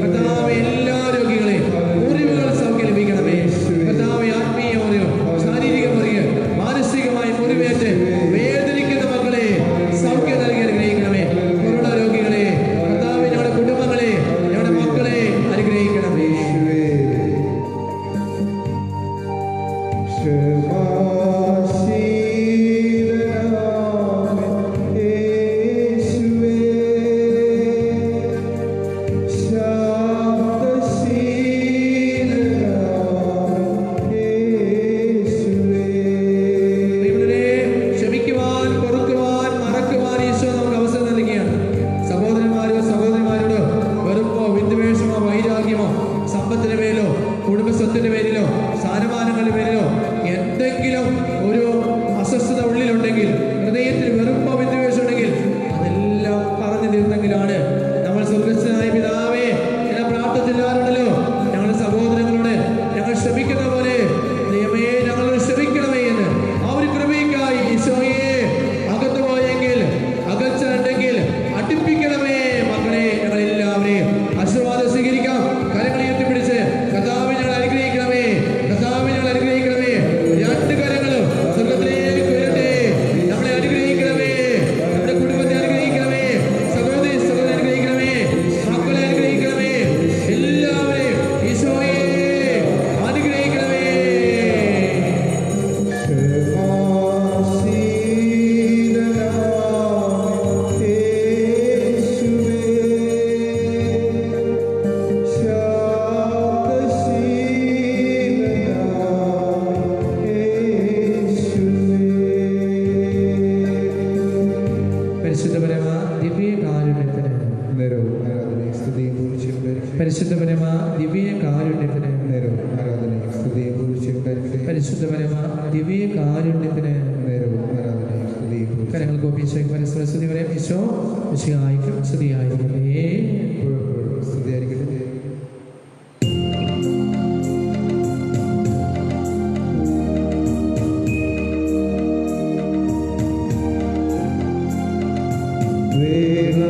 കർത്താവേ, എല്ലാ രോഗികളെ മുറിവുകൾ സൗഖ്യം ലഭിക്കണമേ. കർത്താവേ, ആത്മീയ മുറിവ്, ശാരീരിക മുറിവ്, മാനസികമായി മുറിവേറ്റ് വേദനിക്കുന്ന മക്കളെ സൗഖ്യം നൽകി അനുഗ്രഹിക്കണമേ. കൊറോണ രോഗികളെ കർത്താവേ, ഞങ്ങളുടെ പരിശുദ്ധപരമ ദിവ്യകാരുണ്യത്തിന് നേരവും ആരാധനയും സ്തുതിയും പൂഴ്ചയും ധരിക്കട്ടെ. പരിശുദ്ധപരമ ദിവ്യകാരുണ്യത്തിന് നേരവും ആരാധനയും സ്തുതിയും പൂഴ്ചയും ധരിക്കട്ടെ. പരിശുദ്ധപരമ ദിവ്യകാരുണ്യത്തിന് നേരവും ആരാധനയും സ്തുതിയും പൂഴ്ചയും കരങ്ങൾ കോപിച്ചേക്ക് പരസ്പര സ്തുതി പറയാം. ഈശോ മിശിഹായ്ക്കും സ്തുതിയായിരിക്കട്ടെ. എപ്പോഴും സ്തുതിയായിരിക്കട്ടെ. വേള